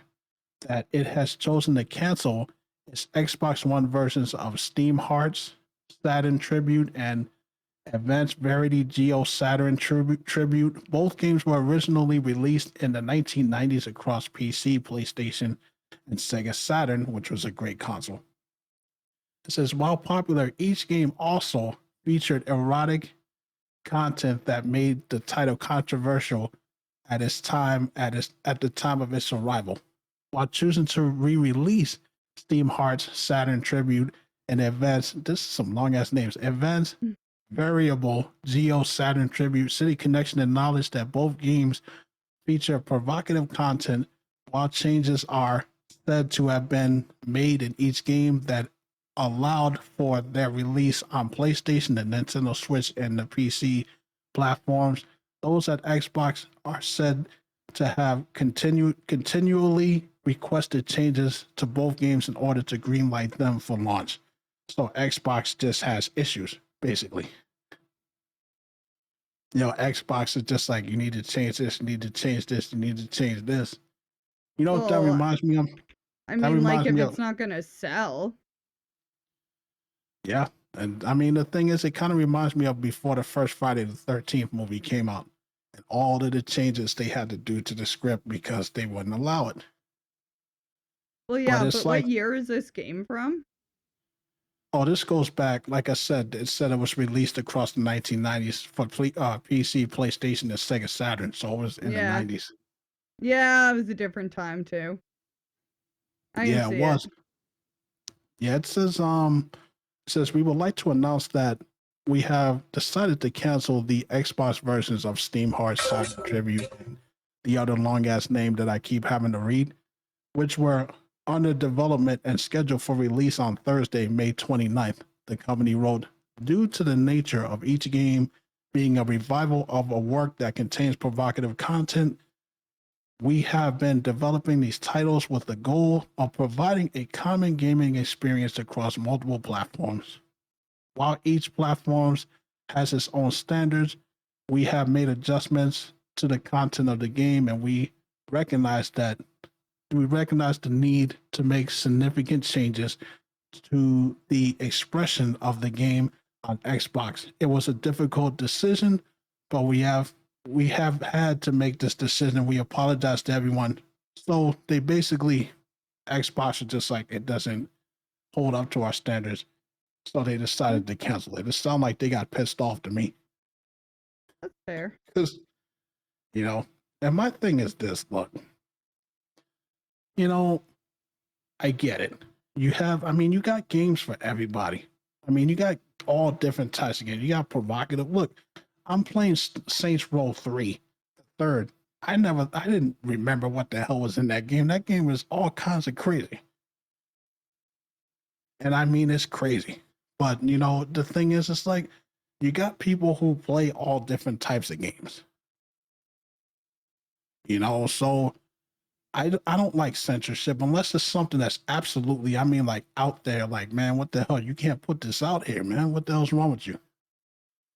that it has chosen to cancel its Xbox One versions of Steam Hearts, Saturn Tribute, and Advanced Verity Geo Saturn Tribute. Both games were originally released in the 1990s across PC, PlayStation, and Sega Saturn, which was a great console. It says, while popular, each game also featured erotic content that made the title controversial at the time of its arrival. While choosing to re-release Steam Hearts, Saturn Tribute, and Advanced, this is some long ass names, Advanced Variable Geo Saturn Tribute, City Connection acknowledged that both games feature provocative content, while changes are said to have been made in each game that allowed for their release on PlayStation, the Nintendo Switch, and the PC platforms. Those at Xbox are said to have continually requested changes to both games in order to greenlight them for launch. So Xbox just has issues, basically. Xbox is just like, you need to change this, you need to change this, you need to change this. You know what that reminds me of? I mean, like if it's not going to sell. Yeah. And I mean, the thing is, it kind of reminds me of before the first Friday the 13th movie came out and all of the changes they had to do to the script because they wouldn't allow it. Well, yeah, but what year is this game from? Oh, this goes back, like I said, it said it was released across the 1990s for PC, PlayStation, and Sega Saturn. So it was in the 90s. Yeah, it was a different time too. Yeah, it was. Yeah, it says we would like to announce that we have decided to cancel the Xbox versions of Steam Hearts, Saturn Tribute, and the other long ass name that I keep having to read, which were under development and scheduled for release on Thursday, May 29th. The company wrote, due to the nature of each game being a revival of a work that contains provocative content. We have been developing these titles with the goal of providing a common gaming experience across multiple platforms. While each platform has its own standards, we have made adjustments to the content of the game, and recognize that we recognize the need to make significant changes to the expression of the game on Xbox. It was a difficult decision, but we have had to make this decision. We apologize to everyone. So they basically Xbox is just like it doesn't hold up to our standards. So they decided to cancel it. It sounded like they got pissed off to me. That's fair. Because, and my thing is this, look, I get it. You got games for everybody. You got all different types of games. You got provocative. Look, I'm playing Saints Row 3, the third. I didn't remember what the hell was in that game. That game was all kinds of crazy. And it's crazy. But, the thing is, it's like, you got people who play all different types of games. So I don't like censorship unless it's something that's absolutely, out there. Like, man, what the hell? You can't put this out here, man. What the hell's wrong with you?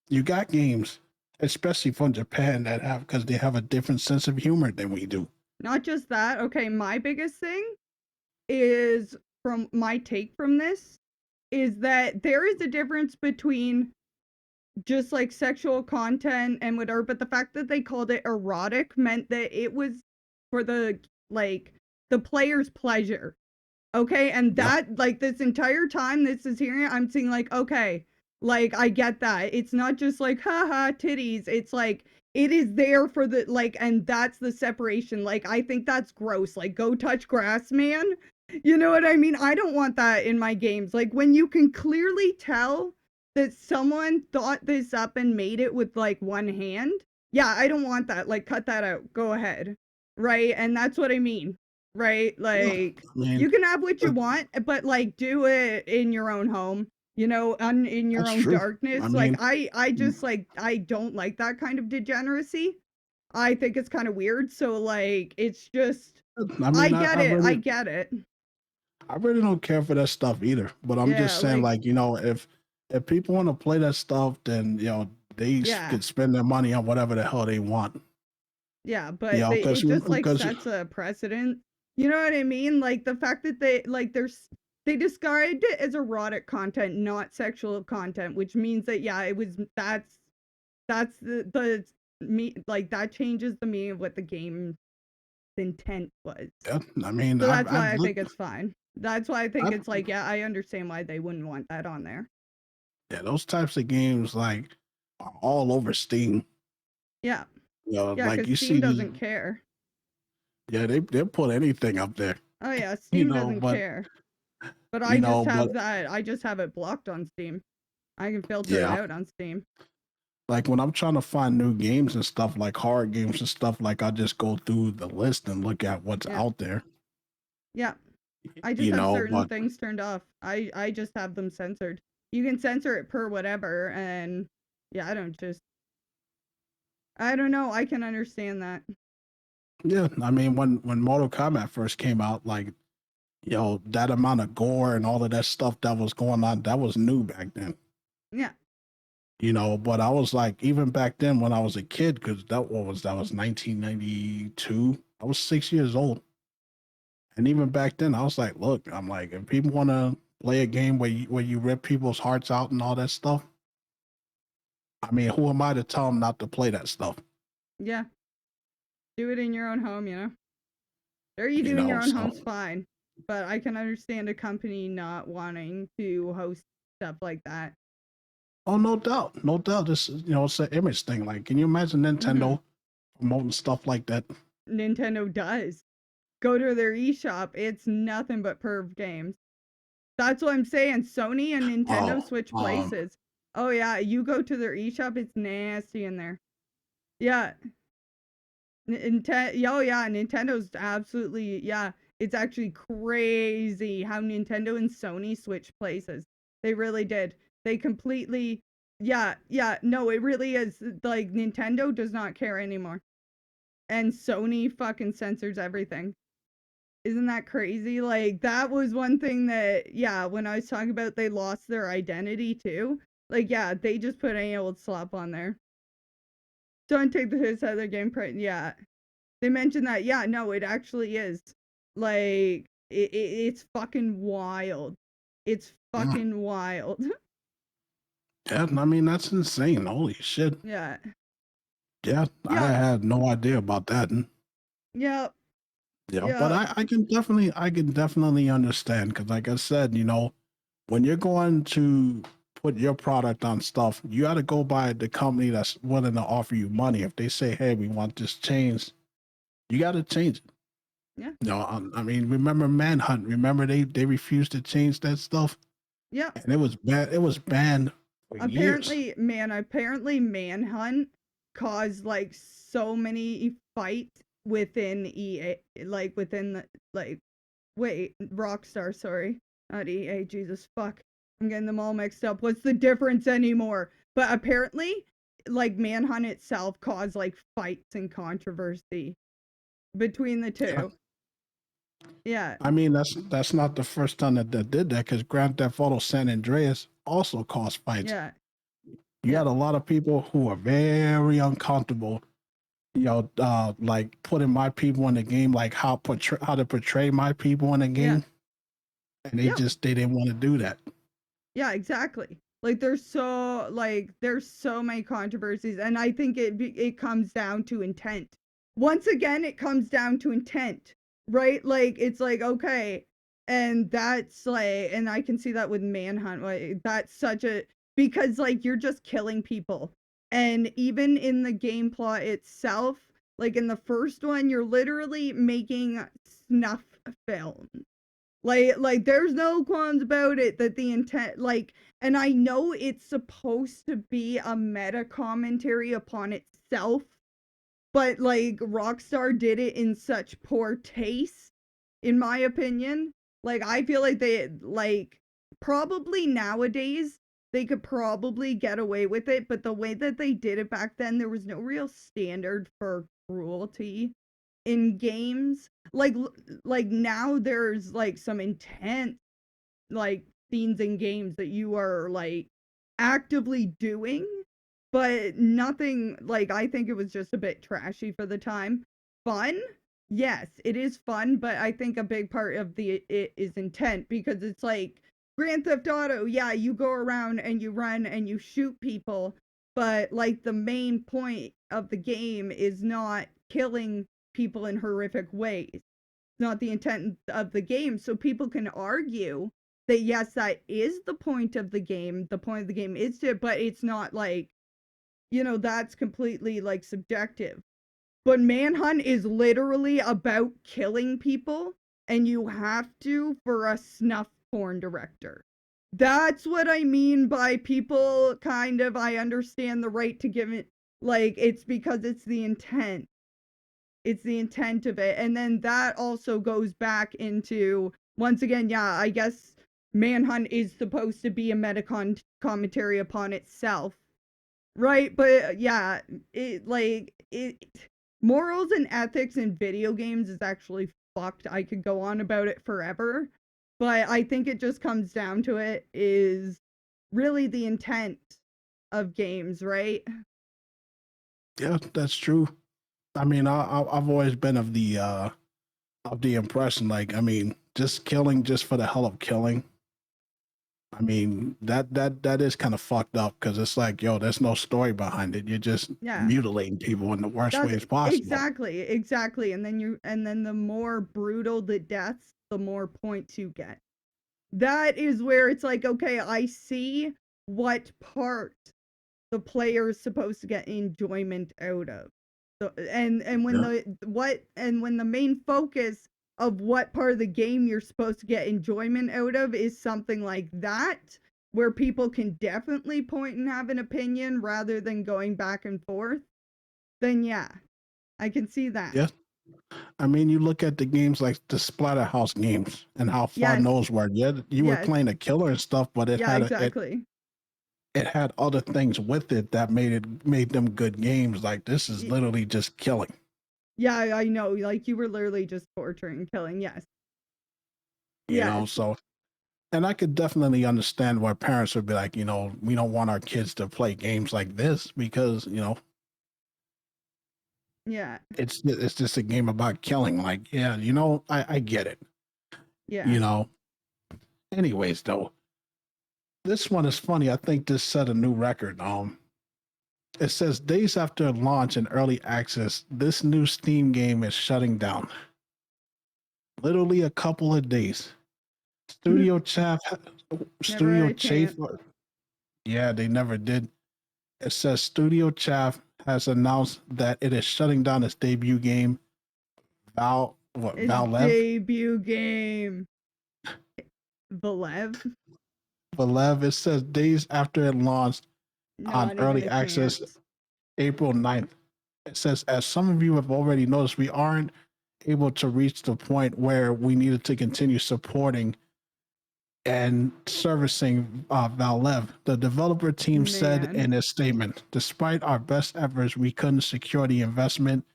You got games, especially from Japan, because they have a different sense of humor than we do. Not just that. Okay, my biggest thing is, from my take from this, is that there is a difference between just like sexual content and whatever, but the fact that they called it erotic meant that it was for the player's pleasure. Okay, and that this entire time this is hearing it, I'm seeing okay, I get that. It's not just haha titties. It's it is there for the and that's the separation. I think that's gross. Go touch grass, man. You know what I mean? I don't want that in my games. When you can clearly tell that someone thought this up and made it with one hand. Yeah, I don't want that. Cut that out. Go ahead. Right? And that's what I mean. Right? You can have what you want, but do it in your own home, in your own darkness. I just I don't like that kind of degeneracy. I think it's kind of weird. So it's just I get it. I really don't care for that stuff either. But I'm just saying, if people want to play that stuff, then they could spend their money on whatever the hell they want. Yeah, but it just sets a precedent. You know what I mean? The fact that they described it as erotic content, not sexual content, which means that that's the that changes the meaning of what the game's intent was. Yeah, so that's why I think it's fine. That's why I think it's I understand why they wouldn't want that on there. Yeah, those types of games are all over Steam. Yeah. You Steam doesn't care. Yeah, they put anything up there. Oh yeah, Steam doesn't care. But I just have it blocked on Steam. I can filter it out on Steam. When I'm trying to find new games and stuff, horror games and stuff, I just go through the list and look at what's out there. Yeah. I just have certain things turned off. I just have them censored. You can censor it per whatever, and I don't know. I can understand that. Yeah, when Mortal Kombat first came out, that amount of gore and all of that stuff that was going on, that was new back then. Yeah. But I was even back then when I was a kid, because that was 1992. I was 6 years old. And even back then, I was look, I'm if people want to play a game where you rip people's hearts out and all that stuff, who am I to tell them not to play that stuff? Yeah. Do it in your own home, Or you do in your own home's fine. But I can understand a company not wanting to host stuff like that. Oh, no doubt. No doubt. This it's an image thing. Can you imagine Nintendo promoting stuff like that? Nintendo does. Go to their eShop. It's nothing but perv games. That's what I'm saying. Sony and Nintendo switch places. Oh, yeah. You go to their eShop, it's nasty in there. Yeah. Nintendo's absolutely, it's actually crazy how Nintendo and Sony switched places. They really did. They completely Yeah, yeah, no, it really is. Like, Nintendo does not care anymore. And Sony fucking censors everything. Isn't that crazy? Like, that was one thing that, yeah, when I was talking about they lost their identity too. Like, yeah, they just put any old slap on there. Don't take the piss out of their gameplay. Yeah. They mentioned that. Yeah, no, it actually is. Like, it's fucking wild. It's Mm. fucking wild. Yeah, I mean that's insane. Holy shit. Yeah. Yeah, I Yeah. had no idea about that. Yeah. Yeah, but Yeah. I can definitely understand because, like I said, when you're going to put your product on stuff, you got to go by the company that's willing to offer you money. If they say, "Hey, we want this changed," you got to change it. Yeah. I mean, remember Manhunt? Remember they refused to change that stuff, Yeah. and it was bad. It was banned for years. Apparently Manhunt caused like so many fights within EA, like within the like wait, Rockstar, sorry. Not EA, Jesus fuck. I'm getting them all mixed up. What's the difference anymore? But apparently, like Manhunt itself caused like fights and controversy between the Yeah. two. Yeah. I mean, that's not the first time that did that because Grand Theft Auto San Andreas also caused fights. Yeah. You Yeah. had a lot of people who are very uncomfortable, like putting my people in the game, like how to portray my people in the Yeah. game, and Yeah. they didn't want to do that. Yeah, exactly. Like there's so many controversies, and I think it comes down to intent. Once again, it comes down to intent, right? Like it's like okay, and that's like, and I can see that with Manhunt. Like that's such a because like you're just killing people, and even in the game plot itself, like in the first one, you're literally making snuff film like there's no qualms about it that the intent like and I know it's supposed to be a meta commentary upon itself, but like Rockstar did it in such poor taste, in my opinion. Like I feel like they like probably nowadays they could probably get away with it, but the way that they did it back then, there was no real standard for cruelty in games. Like now there's like some intense like scenes in games that you are like actively doing, but nothing like I think it was just a bit trashy for the time. Fun? Yes, it is fun, but I think a big part of it is intent because it's like Grand Theft Auto, yeah, you go around and you run and you shoot people, but like the main point of the game is not killing people in horrific ways. It's not the intent of the game. So people can argue that yes, that is the point of the game. The point of the game is to, but it's not like, that's completely like subjective. But Manhunt is literally about killing people, and you have to for a snuff porn director. That's what I mean by people kind of, I understand the right to give it, like, it's because it's the intent. It's the intent of it. And then that also goes back into, once again, yeah, I guess Manhunt is supposed to be a commentary upon itself. Right, but yeah, it morals and ethics in video games is actually fucked. I could go on about it forever, but I think it just comes down to it is really the intent of games, right? Yeah, that's true. I mean, I've always been of the impression, like, I mean, just killing just for the hell of killing. I mean, that is kind of fucked up because it's like, yo, there's no story behind it. You're just Yeah. mutilating people in the worst That's ways possible. exactly. And then the more brutal the deaths, the more points you get. That is where it's like, okay, I see what part the player is supposed to get enjoyment out of. So, and when Yeah. when the main focus of what part of the game you're supposed to get enjoyment out of is something like that, where people can definitely point and have an opinion rather than going back and forth, then yeah, I can see that. Yeah. I mean, you look at the games like the Splatterhouse games and how fun Yes, those were. Yeah, you were yes, playing a killer and stuff, but yeah, exactly. it had other things with it that made them good games. Like this is literally just killing. Yeah, I know. Like you were literally just torturing, killing. Yes. You know, so and I could definitely understand why parents would be like, you know, we don't want our kids to play games like this because, you know, yeah, it's just a game about killing. Like, yeah, you know, I get it. yeah. You know. Anyways, though, this one is funny. I think this set a new record. It says days after launch in early access, this new Steam game is shutting down. Literally a couple of days. Studio Chaff, Never had Studio a chance. Chaff. Yeah, they never did. It says Studio Chaff has announced that it is shutting down its debut game, Its Vallev? debut game. Valev? Vallev. It says days after it launched on Not even early a access chance. April 9th. It says, as some of you have already noticed, we aren't able to reach the point where we needed to continue supporting and servicing Vallev. The developer team said in a statement, despite our best efforts, we couldn't secure the investment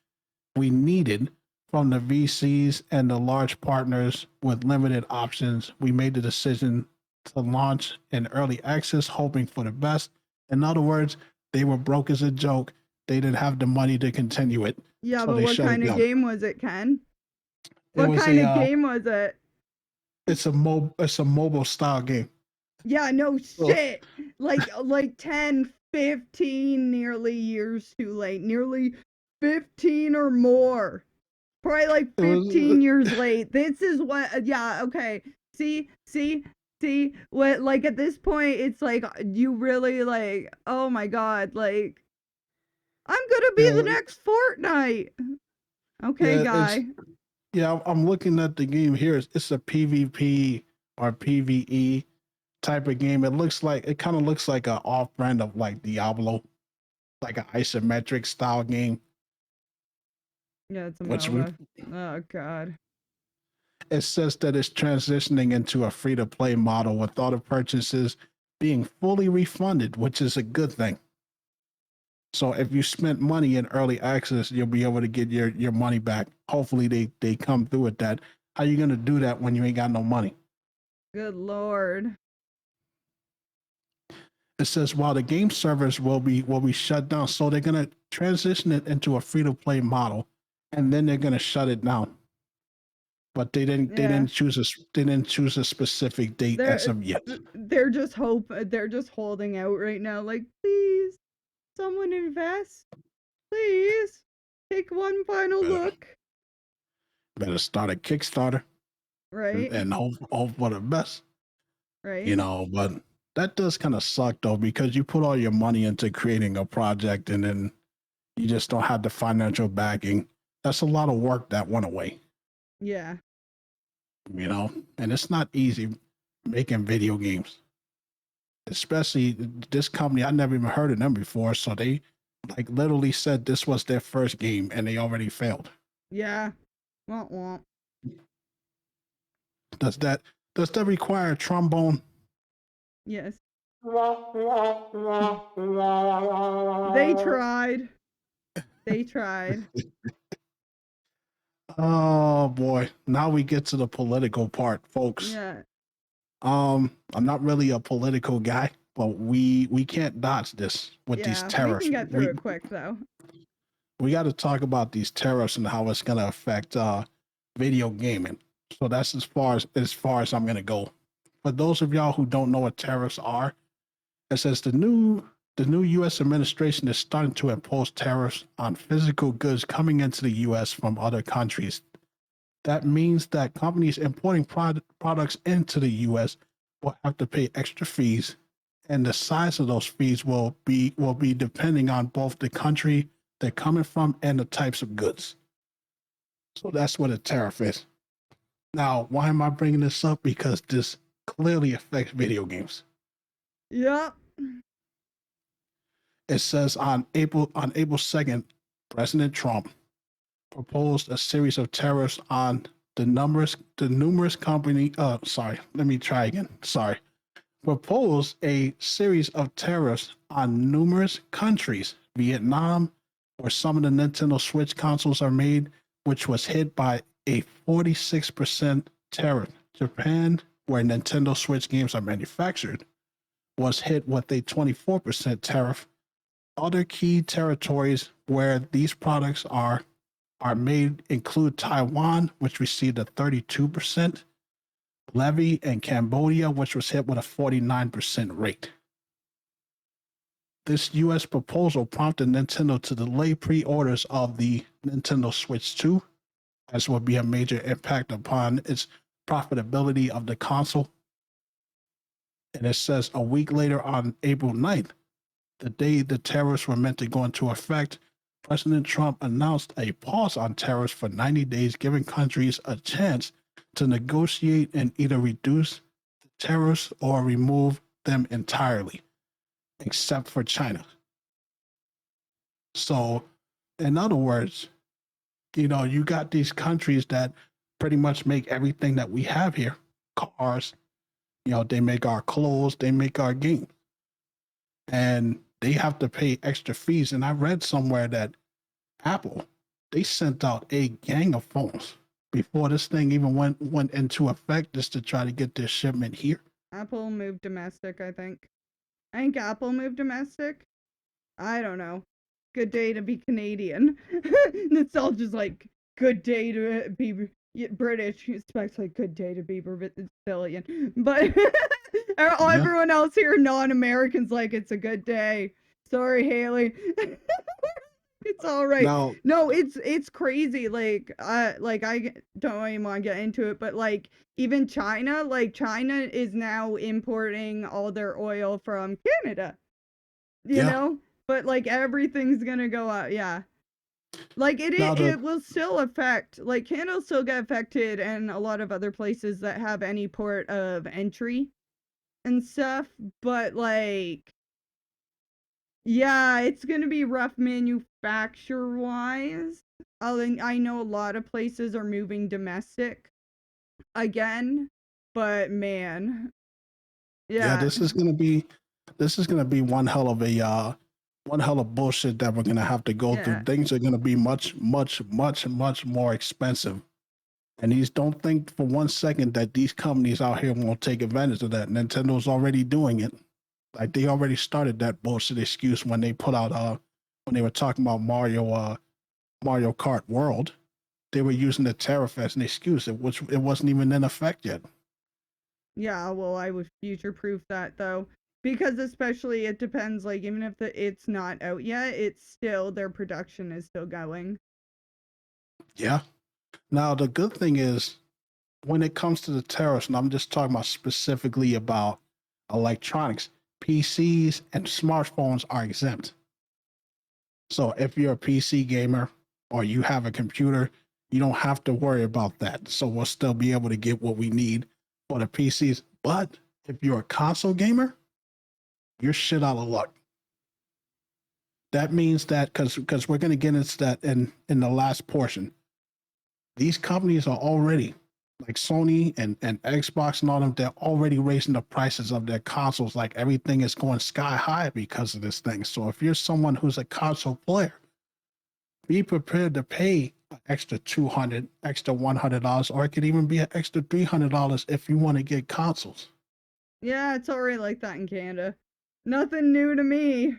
we needed from the VCs and the large partners with limited options. We made the decision to launch in early access, hoping for the best. In other words, they were broke as a joke. They didn't have the money to continue it. Yeah, so but they what shut kind it of down. game was it, Ken? It What was kind of game was it? it's a mobile style game. Yeah, no Oh. shit. Like 10, 15 nearly years too late. Nearly 15 or more. Probably like 15 years late. This is what yeah, okay. See, what like at this point it's like you really like, oh my god, like I'm gonna be the next Fortnite. Okay, Yeah, guy. I'm looking at the game here. It's a PvP or PvE type of game. It kind of looks like an off brand of like Diablo, like an isometric style game. Yeah, it's a Which MOBA. Oh god. it says that it's transitioning into a free to play model with all the purchases being fully refunded, which is a good thing. So if you spent money in early access, you'll be able to get your money back. Hopefully they come through with that. How you gonna do that when you ain't got no money? Good lord. It says while the game servers will be shut down, so they're gonna transition it into a free to play model, and then they're gonna shut it down. But they didn't choose a specific date as of yet. They're just holding out right now. Like, please, someone invest. Please take one final look. Better start a Kickstarter, Right? and hope for the best. Right? You know, but that does kind of suck though, because you put all your money into creating a project and then you just don't have the financial backing. That's a lot of work that went away. Yeah. You know, and it's not easy making video games, especially this company. I never even heard of them before, so they like literally said this was their first game and they already failed. Yeah. Womp. Does that require a trombone? Yes. They tried. They tried. Oh boy, now we get to the political part, folks. Yeah. I'm not really a political guy, but we can't dodge this with these tariffs. We can get through it quick though. We got to talk about these tariffs and how it's going to affect video gaming. So that's as far as I'm going to go. For those of y'all who don't know what tariffs are, it says the new U.S. administration is starting to impose tariffs on physical goods coming into the U.S. from other countries. That means that companies importing products into the U.S. will have to pay extra fees, and the size of those fees will be depending on both the country they're coming from and the types of goods. So that's what a tariff is. Now, why am I bringing this up? Because this clearly affects video games. Yep. It says on April 2nd, President Trump proposed a series of tariffs on the numerous company. Sorry, let me try again. Sorry. proposed a series of tariffs on numerous countries. Vietnam, where some of the Nintendo Switch consoles are made, which was hit by a 46% tariff. Japan, where Nintendo Switch games are manufactured, was hit with a 24% tariff. Other key territories where these products are made include Taiwan, which received a 32% levy, and Cambodia, which was hit with a 49% rate. This U.S. proposal prompted Nintendo to delay pre-orders of the Nintendo Switch 2, as would be a major impact upon its profitability of the console. And it says a week later, on April 9th, the day the tariffs were meant to go into effect, President Trump announced a pause on tariffs for 90 days, giving countries a chance to negotiate and either reduce the tariffs or remove them entirely, except for China. So, in other words, you got these countries that pretty much make everything that we have here, cars, they make our clothes, they make our games, and they have to pay extra fees. And I read somewhere that Apple, they sent out a gang of phones before this thing even went into effect, just to try to get their shipment here. Apple moved domestic, I think. I think Apple moved domestic. I don't know. Good day to be Canadian. It's all just like, good day to be British. Expects like, good day to be Brazilian. But everyone else here, non-Americans, like, it's a good day. Sorry, Haley. It's all right. No, it's crazy. Like I don't even want to get into it, but like even China, China is now importing all their oil from Canada. You know? But like everything's gonna go up, yeah. Like it will still affect, like Canada will still get affected, and a lot of other places that have any port of entry and stuff, but like, yeah, it's gonna be rough manufacture-wise. I know a lot of places are moving domestic again, but man, yeah, this is gonna be one hell of bullshit that we're gonna have to go through. Things are gonna be much, much, much, much more expensive. And don't think for one second that these companies out here won't take advantage of that. Nintendo's already doing it. Like they already started that bullshit excuse when they put out when they were talking about Mario Kart World. They were using the tariff as an excuse, which it wasn't even in effect yet. Yeah, well, I would future-proof that though, because especially it depends. Like even if it's not out yet, it's still, their production is still going. Yeah. Now the good thing is, when it comes to the tariffs, and I'm just talking about specifically about electronics, PCs and smartphones are exempt. So if you're a PC gamer or you have a computer, you don't have to worry about that. So we'll still be able to get what we need for the PCs. But if you're a console gamer, you're shit out of luck. That means that because we're going to get into that in the last portion. These companies are already, like Sony and Xbox and all them, they're already raising the prices of their consoles. Like everything is going sky high because of this thing. So if you're someone who's a console player, be prepared to pay an extra $200, extra $100, or it could even be an extra $300 if you want to get consoles. Yeah, it's already like that in Canada. Nothing new to me.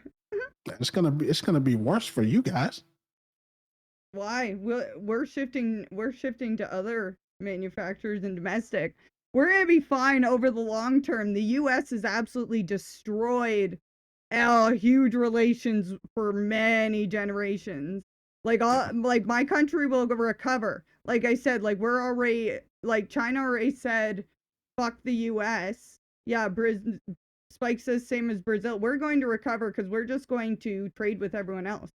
It's gonna be worse for you guys. Why? We're shifting to other manufacturers and domestic. We're gonna be fine over the long term. The U.S. has absolutely destroyed huge relations for many generations. Like my country will recover. Like I said, like we're already, like China already said, fuck the U.S. Yeah, Spike says same as Brazil. We're going to recover because we're just going to trade with everyone else.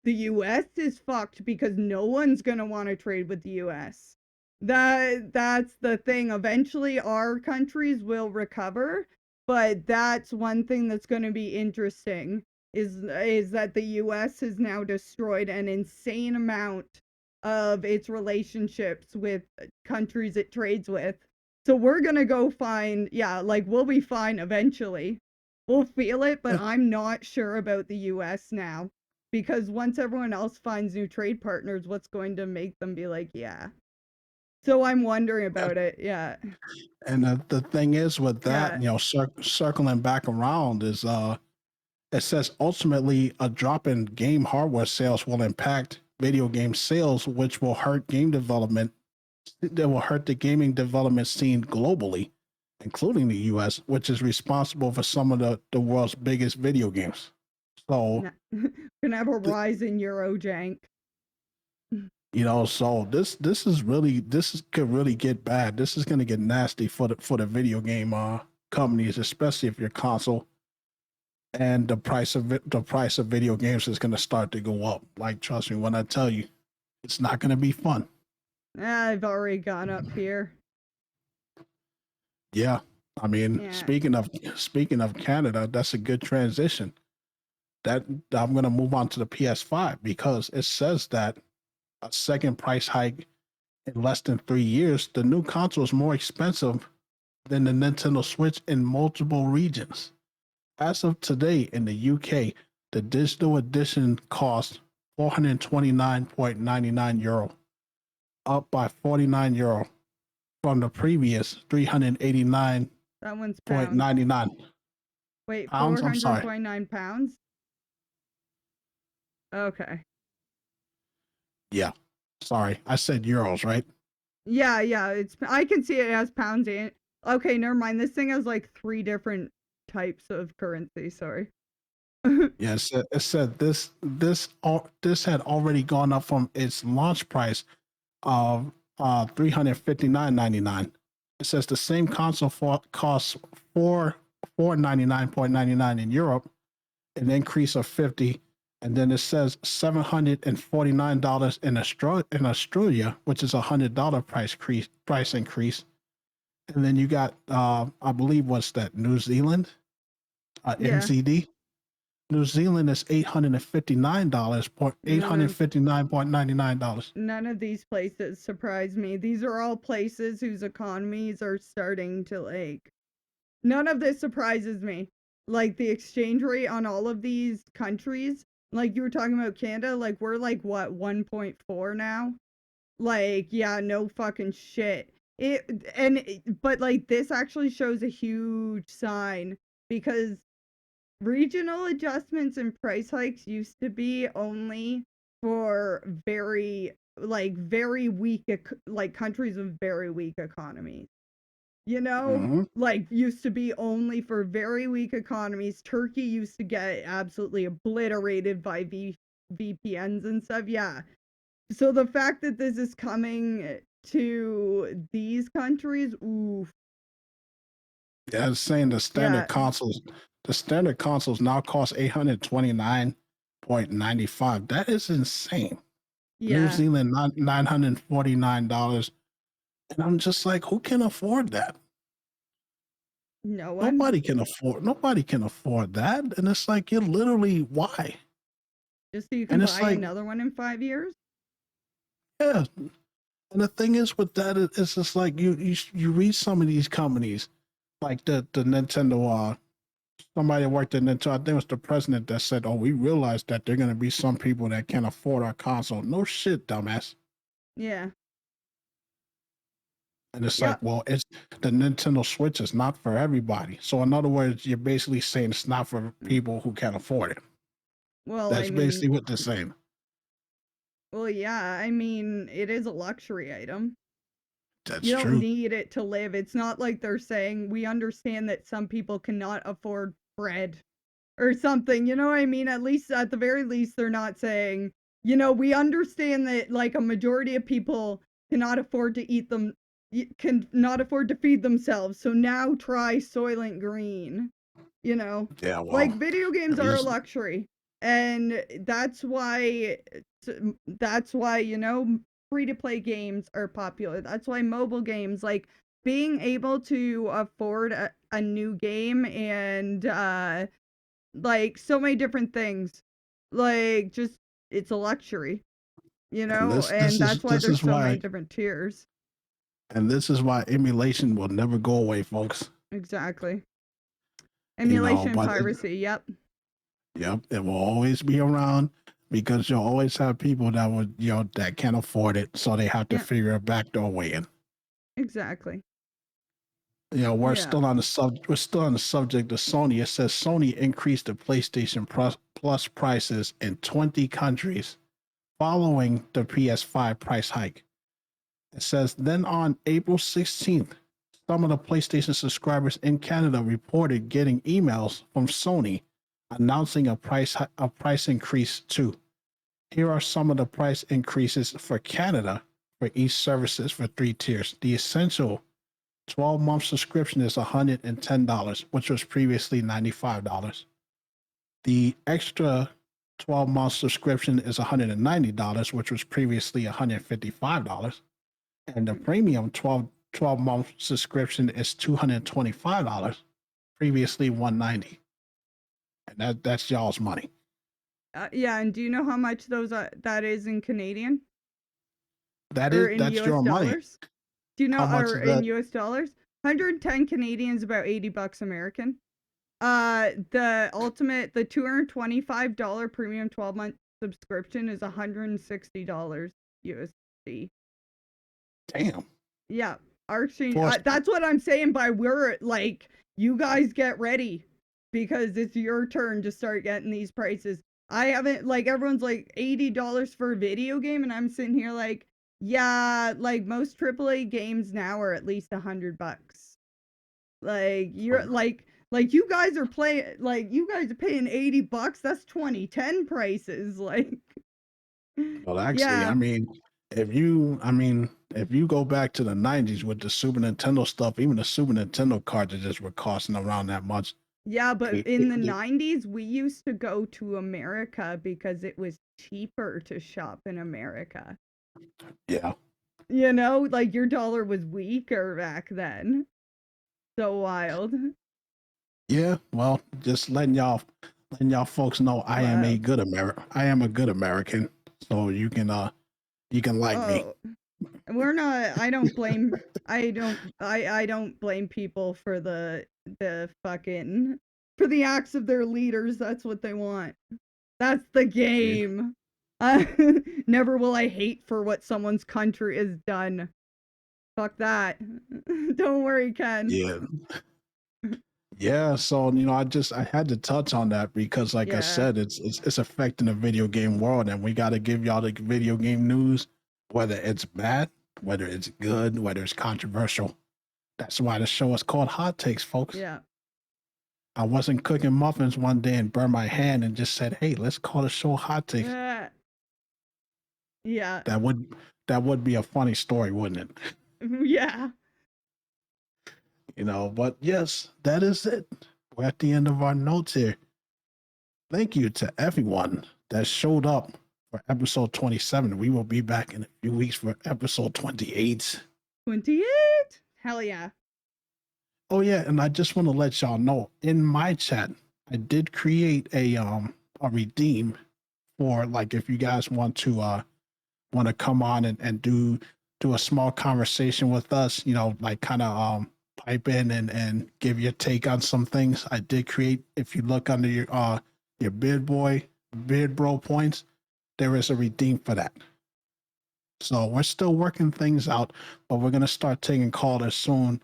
The US is fucked because no one's going to want to trade with the US. That's the thing. Eventually our countries will recover, but that's one thing that's going to be interesting is that the US has now destroyed an insane amount of its relationships with countries it trades with. So we're gonna go find, yeah, like we'll be fine eventually. We'll feel it, but I'm not sure about the US now. Because once everyone else finds new trade partners, what's going to make them be like, yeah. So I'm wondering about it. Yeah. And the thing is with that, Yeah. circling back around is it says ultimately a drop in game hardware sales will impact video game sales, which will hurt game development. That will hurt the gaming development scene globally, including the US, which is responsible for some of the world's biggest video games. So, Gonna have a th- rise in Euro jank. so this is really could really get bad. This is going to get nasty for the video game companies, especially if your console and the price of video games is going to start to go up. Like, trust me when I tell you, it's not going to be fun. I've already gone up here. Yeah, I mean, Yeah. speaking of Canada, that's a good transition. That I'm going to move on to the PS5 because it says that a second price hike in less than 3 years, the new console is more expensive than the Nintendo Switch in multiple regions. As of today in the UK, the digital edition costs €429.99, up by €49 from the previous £389.99. That one's pounds. Wait, Pounds? I'm sorry. 429 pounds? Okay. Yeah. Sorry. I said euros, right? Yeah, I can see it has pounds in it. Okay, never mind. This thing has like 3 different types of currency, sorry. Yeah, it said this had already gone up from its launch price of $359.99. It says the same console costs $499.99 in Europe, an increase of 50, and then it says $749 in Australia, which is $100 price increase. And then you got I believe what's that, New Zealand, Yeah. NZD. New Zealand is $859, $859.99. None of these places surprise me. These are all places whose economies are starting to like. None of this surprises me. Like the exchange rate on all of these countries, like you were talking about Canada, like we're like what 1.4 now? Like, yeah, no fucking shit. But like this actually shows a huge sign because regional adjustments and price hikes used to be only for very weak like countries with very weak economies. You know, Mm-hmm. like used to be only for very weak economies. Turkey used to get absolutely obliterated by VPNs and stuff. Yeah. So the fact that this is coming to these countries, oof. Yeah, it's saying Yeah. the standard consoles now cost $829.95. That is insane. New Yeah. Zealand $949. And I'm just like, who can afford that? No one. Nobody can afford that. And it's like you're literally why? Just so you can And it's buy like, another one in 5 years? yeah. And the thing is with that, it's just like you read some of these companies, like the Nintendo somebody that worked at Nintendo, I think it was the president that said, "Oh, we realized that there are going to be some people that can't afford our console." No shit, dumbass. Yeah. And it's like, Yep. well, it's the Nintendo Switch is not for everybody. So in other words, you're basically saying it's not for people who can't afford it. Well, I That's mean, basically what they're saying. well, yeah, I mean, it is a luxury item. That's You don't true. need it to live. It's not like they're saying we understand that some people cannot afford bread or something. You know what I mean? At least at the very least they're not saying, we understand that like a majority of people cannot afford to eat them can not afford to feed themselves. So now try Soylent Green, you know? Yeah, well, Like video games at are a least luxury. And that's why, free to play games are popular. That's why mobile games, like being able to afford a new game and like so many different things. Like just it's a luxury, and this and that's why this there's is so many why different tiers. And this is why emulation will never go away, folks. Exactly. You know, Emulation but piracy. Yep. yep, it will always be around because you'll always have people that would, that can't afford it, so they have to Yeah. figure a backdoor way in. Exactly. We're Yeah. still on the We're still on the subject of Sony. It says Sony increased the PlayStation Plus prices in 20 countries following the PS5 price hike. It says then on April 16th, some of the PlayStation subscribers in Canada reported getting emails from Sony announcing a price increase too. Here are some of the price increases for Canada for each services for 3 tiers. The essential 12-month subscription is $110, which was previously $95. The extra 12-month subscription is $190, which was previously $155. And the premium 12-month subscription is $225, previously $190. And that's y'all's money. Yeah, and do you know how much that is in Canadian or in That's US your money. dollars? Do you know, How much or is in that? US dollars? 110 Canadian is about $80 American. The $225 premium 12-month subscription is $160 USD. Damn. Yeah, our exchange. For That's what I'm saying by we're like, you guys get ready because it's your turn to start getting these prices. I haven't, like, everyone's like $80 for a video game, and I'm sitting here like, yeah, like most AAA games now are at least $100. Like you're like you guys are playing, like you guys are paying $80. That's 2010 prices. Like, Well, actually, yeah, if you go back to the 90s with the Super Nintendo stuff, even the Super Nintendo cartridges were costing around that much. yeah, but It- in the it- 90s, we used to go to America because it was cheaper to shop in America. yeah. You know, like your dollar was weaker back then. So wild. Yeah, well, just letting y'all folks know I am a Wow. good I am a good American. So you can like me. Oh, we're not. I don't blame. I don't blame people for the fucking for the acts of their leaders. That's what they want. That's the Yeah. game. Never will I hate for what someone's country has done. Fuck that. Don't worry, Ken. Yeah. Yeah, so I had to touch on that because like I Yeah. said, it's affecting the video game world and we gotta give y'all the video game news, whether it's bad, whether it's good, whether it's controversial. That's why the show is called Hot Takes, folks. Yeah. I wasn't cooking muffins one day and burned my hand and just said, "Hey, let's call the show Hot Takes." Yeah. That would be a funny story, wouldn't it? Yeah. But yes, that is it. We're at the end of our notes here. Thank you to everyone that showed up for episode 27. We will be back in a few weeks for episode 28. 28. Hell yeah. Oh yeah, and I just want to let y'all know in my chat, I did create a redeem for like if you guys want to come on and do a small conversation with us, like kind of pipe in and give your take on some things. I did create, if you look under your beard bro points, there is a redeem for that. So we're still working things out, but we're gonna start taking callers soon.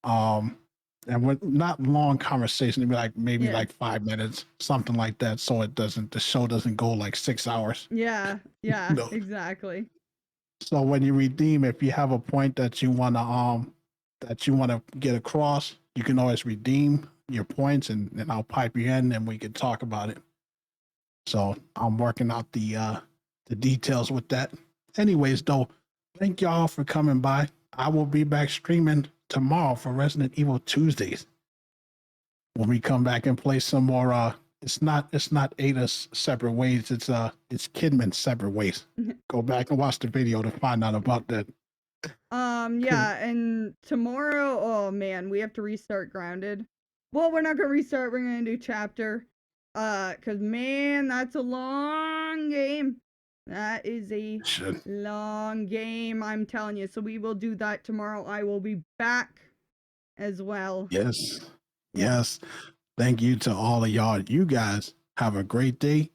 And we're not long conversation, it'll be like maybe like 5 minutes, something like that. So the show doesn't go like 6 hours. Yeah. Yeah. No. Exactly. So when you redeem, if you have a point that you wanna get across, you can always redeem your points and I'll pipe you in and we can talk about it. So I'm working out the details with that. Anyways, though, thank y'all for coming by. I will be back streaming tomorrow for Resident Evil Tuesdays. When we come back and play some more it's not Ada's separate ways, it's Kidman's separate ways. Go back and watch the video to find out about that. Yeah, and tomorrow, oh man, we have to restart Grounded. Well, we're not gonna restart, we're gonna do chapter. Cause man, that's a long game. That is a Should. long game, I'm telling you. So we will do that tomorrow. I will be back as well. Yes. Yeah. Yes. Thank you to all of y'all. You guys have a great day.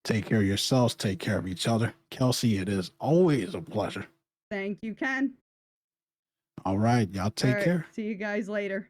Take care of yourselves. Take care of each other. Kelsey, it is always a pleasure. Thank you, Ken. All right. Y'all take care. See you guys later.